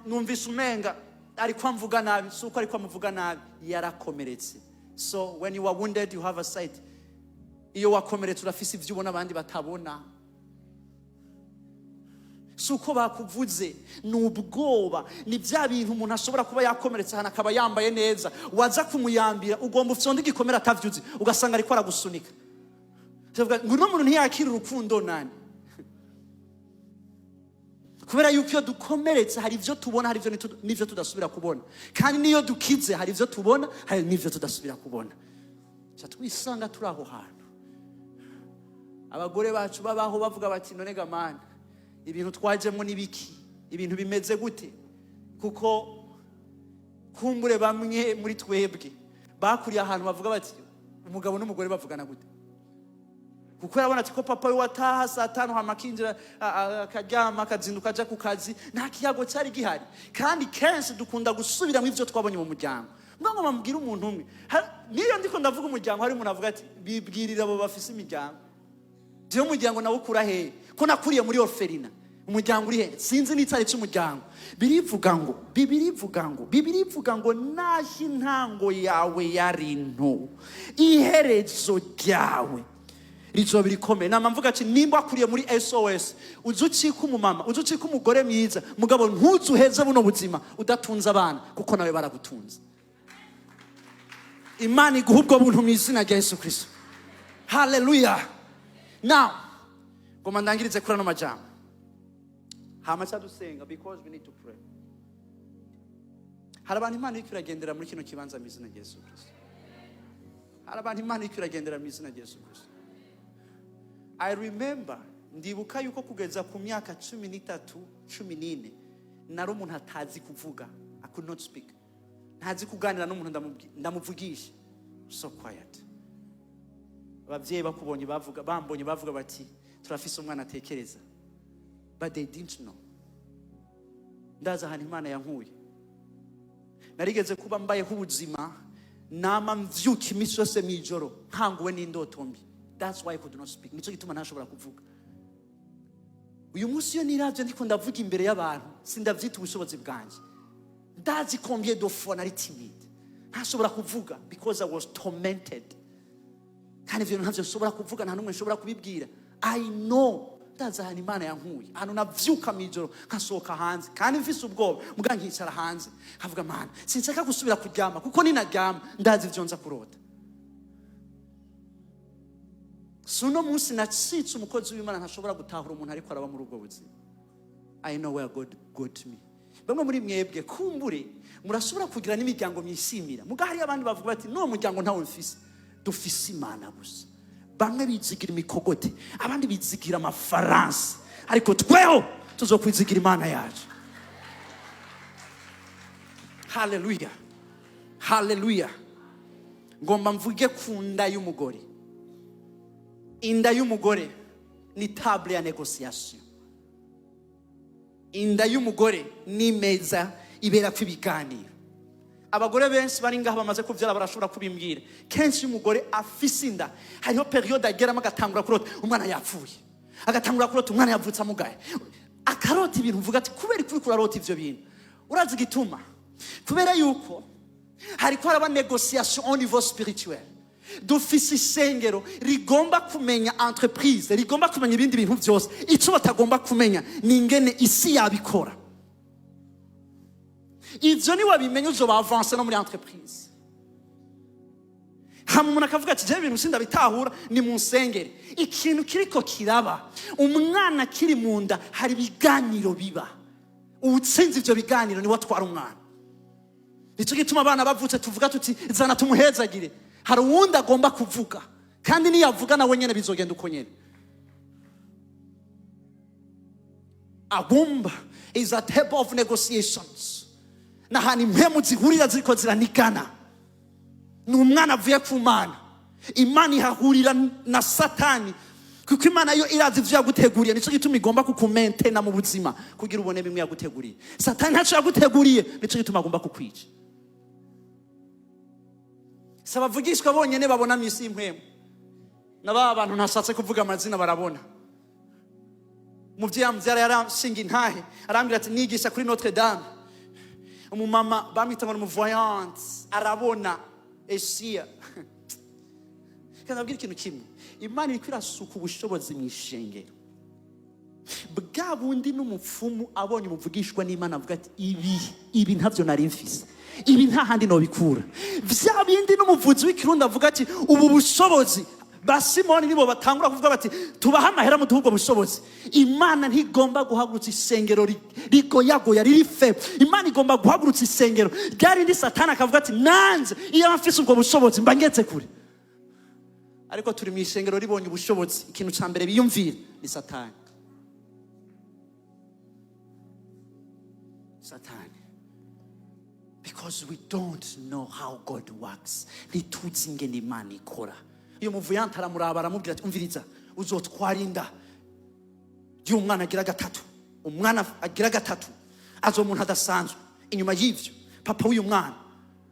numvise umenga ariko amvuga nabi, suko ariko amuvuga nabi, yarakomeretse. So when you are wounded you have a sight. Iyo wakomeretse urafise ivyo ubona abandi batabona. Suko bakuvuze n'ubwoba, ni bya bintu umuntu ashobora kuba yakomeretse hana akaba yambaye neza, waza kumuyambira ugomba ufyonde igikomera atavyuzi, ugasanga ariko aragusunika. Ngo no muntu ntiyakira urukundo nani? Kubera yuko iyo dukomeretse hari ivyo tubona, hari ivyo n'ivyo tudasubira kubona, kandi niyo dukize hari ivyo tubona, hari n'ivyo tudasubira kubona. Cha twisanga turi aho hantu. Abagore bacu babaho bavuga bati none gamana ibintu twajemo nibiki, ibintu bimeze gute? Kuko kumbure bamwe muri twebwe bakuriye ahantu bavuga bati umugabo n'umugore bavugana gute, kuko yabona ati ko papa we wataha saa 5 hamakinjira akaryama akazinduka aja ku kazi, nta kiyago cyari gihari. Kandi kenshi dukunda gusubira mu ivyo twabonye mu muryango. Ngo bambwira umuntu umwe, niyo ndiko ndavuga umuryango, hari umuntu avuga ati bibwirira abo bafise imiryango. Diyo umuryango nawo ukura hehe? Ko nakuriye muri orphelinat, umuryango uri hehe? Sinzi n'itsari cy'umuryango. Bibiri ivuga ngo nahi ntango yawe yari nto, iherezo ryawe rizoba rikomeye. Nama mvuga ati nimba akuriye muri SOS, uzucika umumama, uzucika umugore mwiza, mugabo ntuzuheze buno buzima udatunza abana, kuko nawe baragutunza. Imana iguha ubwo buntu mu izina rya Yesu Kristo. Hallelujah. Now, ngoma ndangirize kuri no majambo. Hama dusenga because we need to pray. Hari abantu Imana iri kuragendera muri kino kibanza mu izina rya Yesu Kristo. Hari abantu Imana iri kuragendera mu izina rya Yesu Kristo. I remember, ndibuka yuko kugeza ku myaka 13, 14 nari umuntu atazi kuvuga. I could not speak. Ntazi kuganira n'umuntu ndamuvugisha. So quiet. Abavyeyi bakubonye bambonye bavuga bati turafise umwana atekereza. But they didn't know. Ndaza hano Imana yankuye. Narigeze kuba mbayeho ubuzima nama mvyuka iminsi yose mwijoro nkanguwe n'indoto mbi. That's why I could not speak. Nico gituma ntashobora kuvuga. Uyu munsi yo niravye ndiko ndavuga imbere y'abantu, sindavyita ubushobozi bwanje. ndazi combien de fois nari timide ntashobora kuvuga because I was tormented kandi ivyo ntavyo nshobora kuvuga nta numwe nshobora kubibwira. I know ndazi ahantu Imana yankuye, ahantu navyuka mw'ijoro nkasohoka hanze kandi mfise ubwoba muga nkicara hanze nkavuga mana sinshaka gusubira kuryama kuko ninaryama ndazi ivyo nza kurota. Suno munsi nacitse umukozi w'Imana ntashobora gutahura umuntu ariko araba muri ubwo buzima. I know where God got me. Bamwe muri mwebwe kumbure murashobora kugira n'imiryango myishimira muga hari abandi bavuga bati no muryango ntawe mfise, dufise Imana gusa. Bamwe bizigira imikogote, abandi bizigira amafaransa, ariko tweho tuzokwizigira Imana yacu. Hallelujah, hallelujah. Ngomba mvuge ku nda y'umugore. Inda y'umugore ni table ya negotiation. Inda y'umugore ni meza ibera kw'ibiganiro. Abagore benshi bari ngaha bamaze kuvyara barashobora kubimbwira. Kenshi umugore afise inda hariho periode ageramo agatangura kurota umwana yapfuye, agatangura kurota umwana yavutse amugaye, akarota ibintu uvuga ati kubera kuri kurarota ivyo bintu. Urazi gituma? Kubera yuko hariko haraba negotiation au niveau spirituel. Dufise isengero rigomba kumenya entreprise, rigomba kumenya ibindi bintu byose. Ico batagomba kumenya ni ingene isi yabikora. Ivyo ni wabimenya uzoba avance no muri entreprise. Hamwe umuntu akavuga ati je ibintu sinda bitahura ni mu nsengere. Ikintu kiriko kiraba umwana kiri mu nda hari biganiro biba. Utsinze ivyo biganiro ni watwara umwana. Nico gituma abana bavutse tuvuga tuti zana tumuhezagire. Hari uwundi agomba kuvuga kandi niyavuga nawe nyene bizogenda uko nyene. A womb is a table of negotiations. Na hani impemu zihurira ziriko ziranikana. Ni umwana avuye ku Mana. Imana ihahurira na Satani kuko Imana yo irazi ivyo yaguteguriye. Nico gituma igomba kukumaintaina mu buzima kugira ubone bimwe yaguteguriye. Satani ntaco yaguteguriye, nico gituma agomba kukwica. Sabavugishwa bonyene babona misi impwemu. Naba abantu ntashatse kuvuga amazina barabona. Muvyeyi amvyara yarashinga intahe arambira ati nigisha kuri Notre Dame. Umumama bamwita ngo umuvoyante arabona Esia. Kandi abwira ikintu kimwe, Imana iriko irasuka ubushobozi mw'ishengero. Bwa bundi n'umupfumu abonye umuvugishwa n'Imana avuga ati ibi ntavyo nari mfise, ibi nta handi no bikura. Vya bindi n'umuvuzi w'ikirundi avuga ati ubu bushobozi ba Simoni nibo batangura kuvuga bati tubaha amahera mu duhugo bushobozi. Imana ntigomba guhagurutsa isengero rigoyagoya riri faible. Imana igomba guhagurutsa isengero ryari ndi Satani akavuga ati nanze iyo amfise ubwo bushobozi mba ngeze kure. Ariko turi mu isengero ribonye ubushobozi, ikintu ca mbere biyumvira ni Satani. Satani. Because we don't know how God works. Ntituzi ingene Imana ikora. Iyo muvuyante aramuraba aramubwira ati umviriza uzotwara inda y'umwana agira gatatu, umwana agira gatatu azomuntu adasanzwe. Inyuma y'ivyo papa w'uyu mwana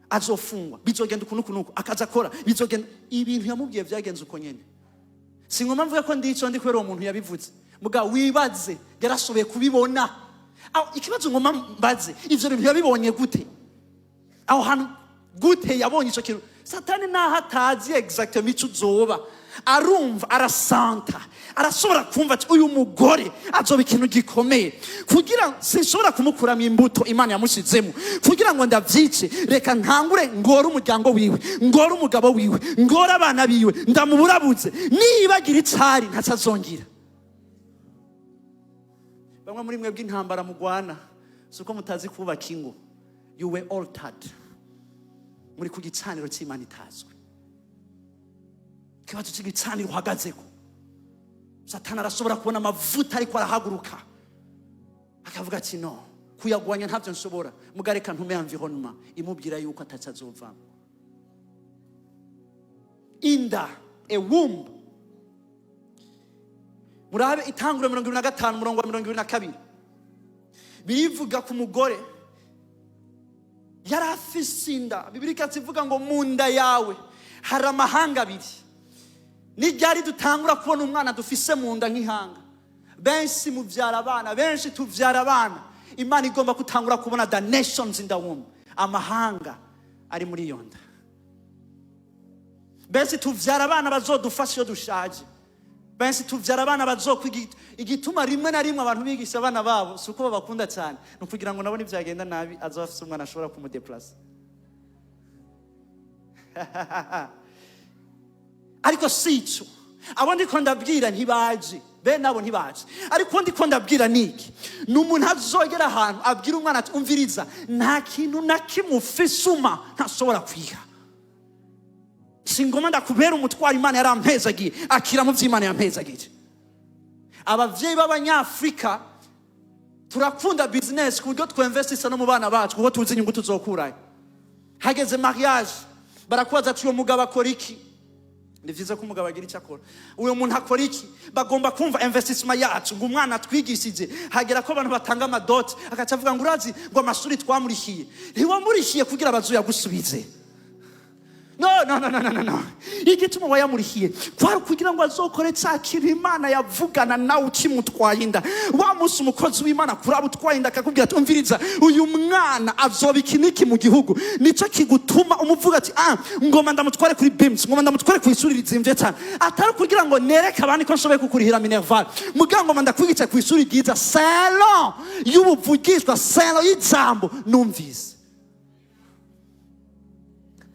azofungwa, bizogenda ukunukunuku akaza akora, bizogenda ibintu yamubwiye vyagenze uko nyene. Singoma mvuga ko ndico ndi kwera uwo muntu yabivuze muga wibaze yarashoboye kubibona. Aho ikibazo ngoma mbaze ivyo bintu yabibonye gute? Aho hantu gute yabonye ico kintu? Satani naho atazi exactement ico uzoba, arumva arasanta, arashobora kumva ati uyu mugore azoba ikintu gikomeye kugira sinshobora kumukuramo imbuto Imana yamushizemo kugira ngo ndavyice. Reka ntangure ngora umuryango wiwe, ngora umugabo wiwe, ngora abana biwe, ndamuburabuze nibagira icari ntazongera. Bamwe muri mwebwe intambara mugwana suko mutazi kubaka ingo. You were altered. Muri ku gicaniro cy'Imana itazwe. Kibazo cy'igicaniro uhagazeko. Satani arashobora kubona amavuta ariko arahaguruka akavuga ati no kuyagwanya ntavyo nshobora, mugareka ntume environnement imubwira yuko atacazovamo. Inda, a womb. Murabe itanguro 25 murongo wa 22 bivuga ku mugore yari afise inda. Bibiliya ivuga ngo mu nda yawe hari amahanga abiri. N'iryari dutangura kubona umwana dufise mu nda nk'ihanga. Benshi muvyara abana, benshi tuvyara abana Imana igomba kutangura kubona the nations in the womb. Amahanga ari muri iyo nda. Benshi tuvyara abana bazodufasha iyo dushaje. Benshi tuvyara abana bazokwiga igituma rimwe na rimwe abantu bigisha abana babo suko babakunda cyane no kugira ngo nabone ivyagenda nabi azafise umwana ashobora kumudeplace. Ariko sico abo ndiko ndabwira ntibaje be nabo ntibaje ariko ndiko ndabwira niki n'umuntu azogera ahantu abwira umwana ati umviriza nta kintu na kimufisuma ntashobora kwiga singoma ndakubera umutwara Imana yarampezagiye akira mu vy'Imana yampezagiye. Abavyeyi b'Abanyafrika turakunda business ku buryo twinvestisa no mu bana bacu kuko tuzi inyungu tuzokurayo. Hageze mariage barakubaza ati uyo mugabo akora iki? Ni vyiza ko umugabo agira icyo akora. Uyo muntu akora iki? Bagomba kumva investment yacu ngo umwana twigishije. Hagera ko abantu batanga amadoti akaca avuga ngo urazi ngo amashuri twamurihiye. Ntiwamurihiye kugira abazuya gusubize. No. Igituma wayamurihiye kwari kugira ngo azokore cyakira Imana yavugana nawe ukimutwaye inda. Wa musi umukozi w'Imana kuraba utwaye inda akakubwira ati umviriza uyu mwana azoba ikiniki mu gihugu. Nico kigutuma umuvuga ati ngoma ndamutware kuri BIMS, ngoma ndamutware ku isuri rizimvye cyane. Atari kugira ngo nereke abandi ko nshoboye kukurihira minerval. Mugango ndakwigica ku isuri ryiza salon y'ubuvugishwa salon y'ijambo numvise.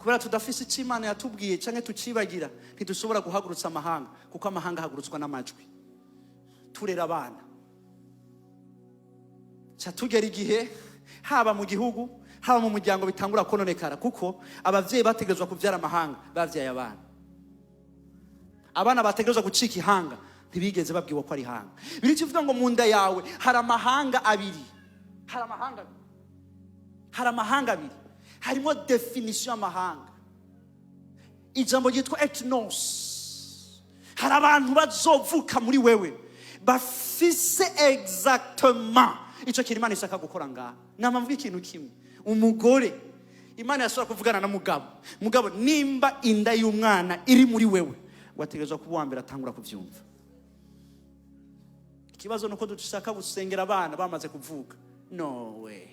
Kubera tudafise icyo Imana yatubwiye canke tucibagira ntidushobora guhagurutsa amahanga kuko amahanga hagurutswa n'amajwi. Turera abana cyatugera igihe haba mu gihugu haba mu muryango bitangura kononekara kuko abavyeyi bategezwa kuvyara amahanga bavyaye abana. Abana bategezwa gucika ihanga ntibigeze babwiwe ko ari ihanga. Biri kivuga ngo mu nda yawe hari amahanga abiri. Hari amahanga abiri. Harimo definition y'amahanga. Ijambo ryitwa ethnos. Hari abantu bazovuka muri wewe bafise exactement ico kiri Imana ishaka gukora ngaha. Namamvuga ikintu kimwe. Umugore Imana yashobora kuvugana na mugabo nimba inda y'umwana iri muri wewe wategezwa kubuambira atangura kuvyumva. Ikibazo nuko dushaka gusengera abana bamaze kuvuka. No way.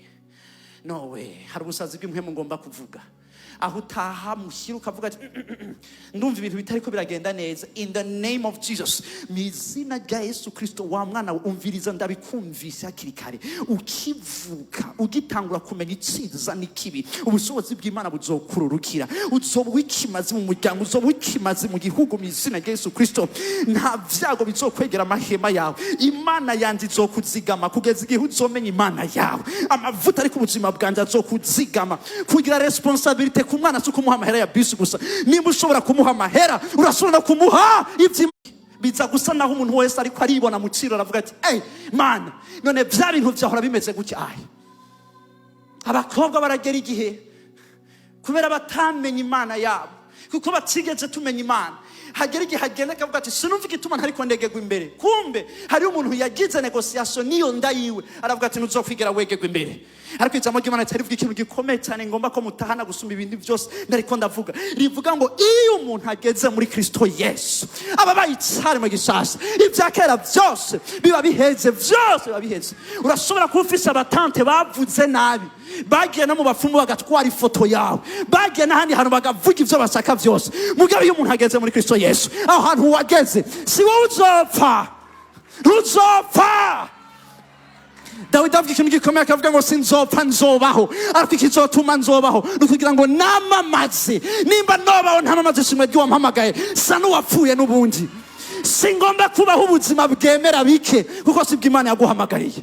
Hari ubusazi bw'impwemu ngomba kuvuga. Aho utaha mushyira ukavuga ati ndumva ibintu bitariko biragenda neza. In the name of Jesus, mizina rya Yesu Kristo wa mwana umviriza ndabikumvise hakiri kare. Ukivuka ugitangura kumenya iciza n'ikibi ubushobozi bw'Imana buzokururukira. Uzoba wikimazi mu muryango, uzoba wikimazi mu gihugu mizina rya Yesu Kristo. Nta vyago bizokwegera amahema yawe. Imana yanjye izokuzigama kugeza igihe uzomenya Imana yawe. Amavuta ari ku buzima bwanje azokuzigama kugira responsibility ku mwana so kumuha amahera ya bisi gusa. Nimba ushobora kumuha amahera urashobora kumuha ivyo biza gusa naho umuntu wese ariko aribona mu ciro aravuga ati Mana none bya bintu byahora bimeze gutya. Abakobwa baragera igihe kubera batamenye Imana yabo kuko batigeze tumenya Imana. Hagera igihe hagenda akavuga ati sinumva igituma ntariko ndegegwa imbere. Kumbe hari umuntu yagize negotiation niyo nda yiwe aravuga ati nuzokwigira wegegwa imbere. Ariko ijambo ry'Imana cyarivuga ikintu gikomeye cyane ngomba ko mutahana gusumba ibindi byose ndariko ndavuga. Rivuga ngo iyo umuntu ageze muri Kristo Yesu aba bayitsare mu gishasha. Ibyakera byose biba biheze Urashobora kuba ufise abatante bavuze nabi. Bagiye no mu bapfumu bagatwara ifoto yawe. Bagiye n'ahandi hantu bagavuga ivyo bashaka byose. Mugabe iyo umuntu ageze muri Kristo Yesu aho hantu wageze si wowe uzopfa. Dawidi avuga ikintu gikomeye akavuga ngo sinzopfa nzobaho ariko ikizotuma nzobaho nukugira ngo namamaze. Nimba nobaho ntamamaze ishimwe ry'uwampamagaye sa n'uwapfuye n'ubundi. Singomba kubaho ubuzima bwemera bike kuko sibwo Imana yaguhamagariye.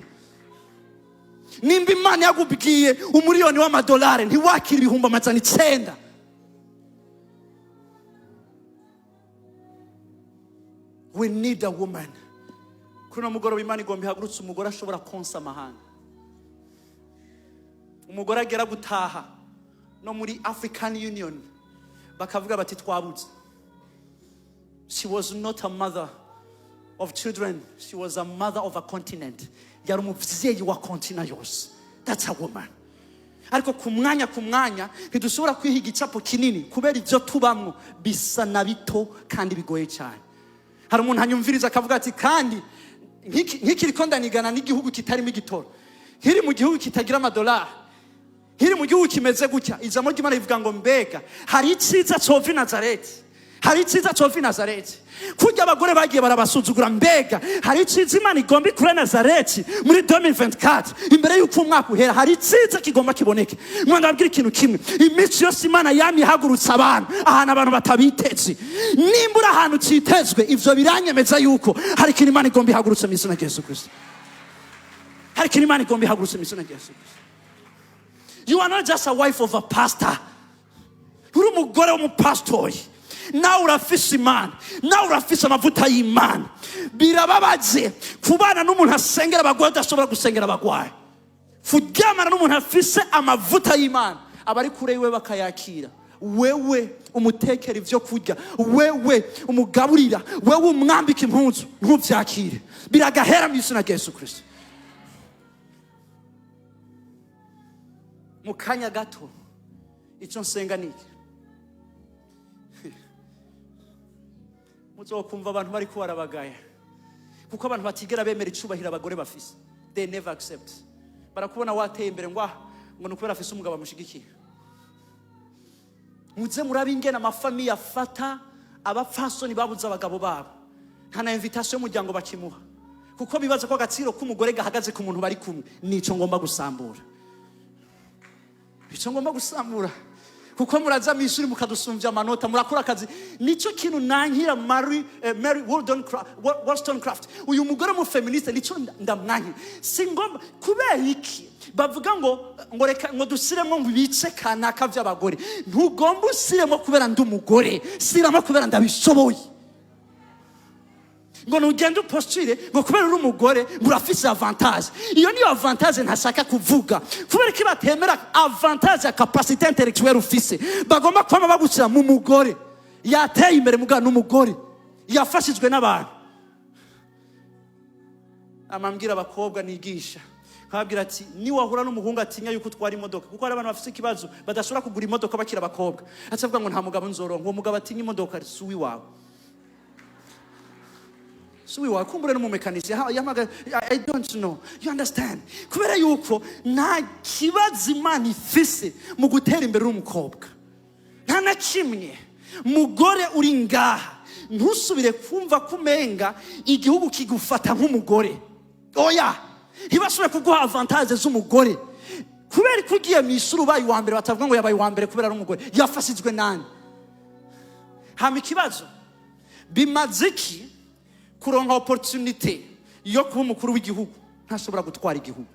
Nimba Imana yagubwiye umuriyoni w'amadolari ntiwakira ibihumbi 900. We need a woman. Kuno mugoro w'Imana igomba ihagurutse umugore ashobora konsa amahanga. Umugore agera gutaha no muri African Union bakavuga bati twabuze. She was not a mother of children. She was a mother of a continent. Yari umuvyeyi wa continent yose. That's a woman. Ariko kumwanya ntidushobora kwihiga icapo kinini kubera ivyo tubamwo bisa na bito kandi bigoye cyane. Hari umuntu hanyumviriza akavuga ati kandi nk'ikiriko ndanigana n'igihugu kitarimo igitoro. hiri mu gihugu kitagira amadolari, hiri mu gihugu kimeze gutya, ijambo ry'Imana rivuga ngo mbega hari iciza cova i Nazareti, hari iciza cova i Nazareti. Kurya abagore bagiye barabasuzugura, mbega hari iciza Imana igomba ikure Nazareti muri 2024 imbere y'uko umwaka uhera, hari iciza kigomba kiboneke. Mwanda babwira ikintu kimwe, imico yose Imana yami ihagurutsa abantu ahantu abantu batabiteze. Nimbura ahantu citezwe, ivyo biranyemeza yuko hari ikintu Imana igomba ihagurutsa mu izina rya Yesu Kristo. Hari ikintu Imana igomba ihagurutsa mu izina rya Yesu Kristo. You are not just a wife of a pastor. Uri umugore w'umupastori. Nawe urafise Imana, nawe urafise amavuta y'Imana. Birababaje kubana n'umuntu asengera abagore adashobora gusengera abagwayi. Kuryamana n'umuntu afise amavuta y'Imana, abari kure yiwe bakayakira. Wewe umutekera ivyo kurya, wewe umugaburira, wewe umwambika impuzu, ntuvyakire. Biragahera mu izina rya Yesu Kristo. Mu kanya gato icyo nsenga niki, muzokumva abantu bari kubarabagaya, kuko abantu batigera bemera icubahiro abagore bafise. They never accept. Barakubona wateye imbere ngo nukubera afise umugabo amushigikiye. Muze murabe ingene amafamiye afata abapfasoni babuze abagabo babo, nta na invitation y'umuryango bakimuha, kuko bibaza ko agaciro k'umugore gahagaze ku muntu bari kumwe. Nico ngomba gusambura, nico ngomba gusambura, kuko muraza mwishuri mukadusumbya amanota, murakora akazi. Nico kintu nankira Mary Wollstonecraft, uyu mugore mu feministe, nico ndamwankira. Singomba kubera iki bavuga ngo reka ngo dusiremo ngo bice kanaka by'abagore. Ntugomba usiremo kubera ndi umugore, siramo kubera ndabishoboye. Ngo nugende upostire ngo kubera uri umugore murafise avantage. Iyo niyo avantage ntashaka kuvuga, kubera ko batemera avantage ya capacité intellectuelle ufise. Bagomba kwama bagushyira mu mugore yateye imbere, mugana n'umugore yafashijwe n'abantu. Amambwira abakobwa nigisha, kababwira ati niwahura n'umuhungu atinya yuko utwara imodoka, kuko hari abantu bafise ikibazo badashobora kugura imodoka bakira abakobwa. Acavuga ngo nta mugabo nzoronka. Uwo mugabo atinya imodoka si uwiwawe, si uwiwawe. Kumbure n'umumekanisi yamaga, I don't know, you understand. Kubera yuko nta kibazo Imana ifise mu gutera imbere n'umukobwa, nta na kimwe. Mugore uri ngaha, ntusubire kumva kumenga igihugu kigufata nk'umugore. Oya, ntibashobore kuguha avantage z'umugore. Kubera ko ugiye mu ishuri ubaye uwa mbere, batavuga ngo yabaye uwa mbere kubera ari umugore. Yafashijwe nani? Hama ikibazo, bimaze iki kuronka opportunity yo kuba umukuru w'igihugu ntashobora gutwara igihugu?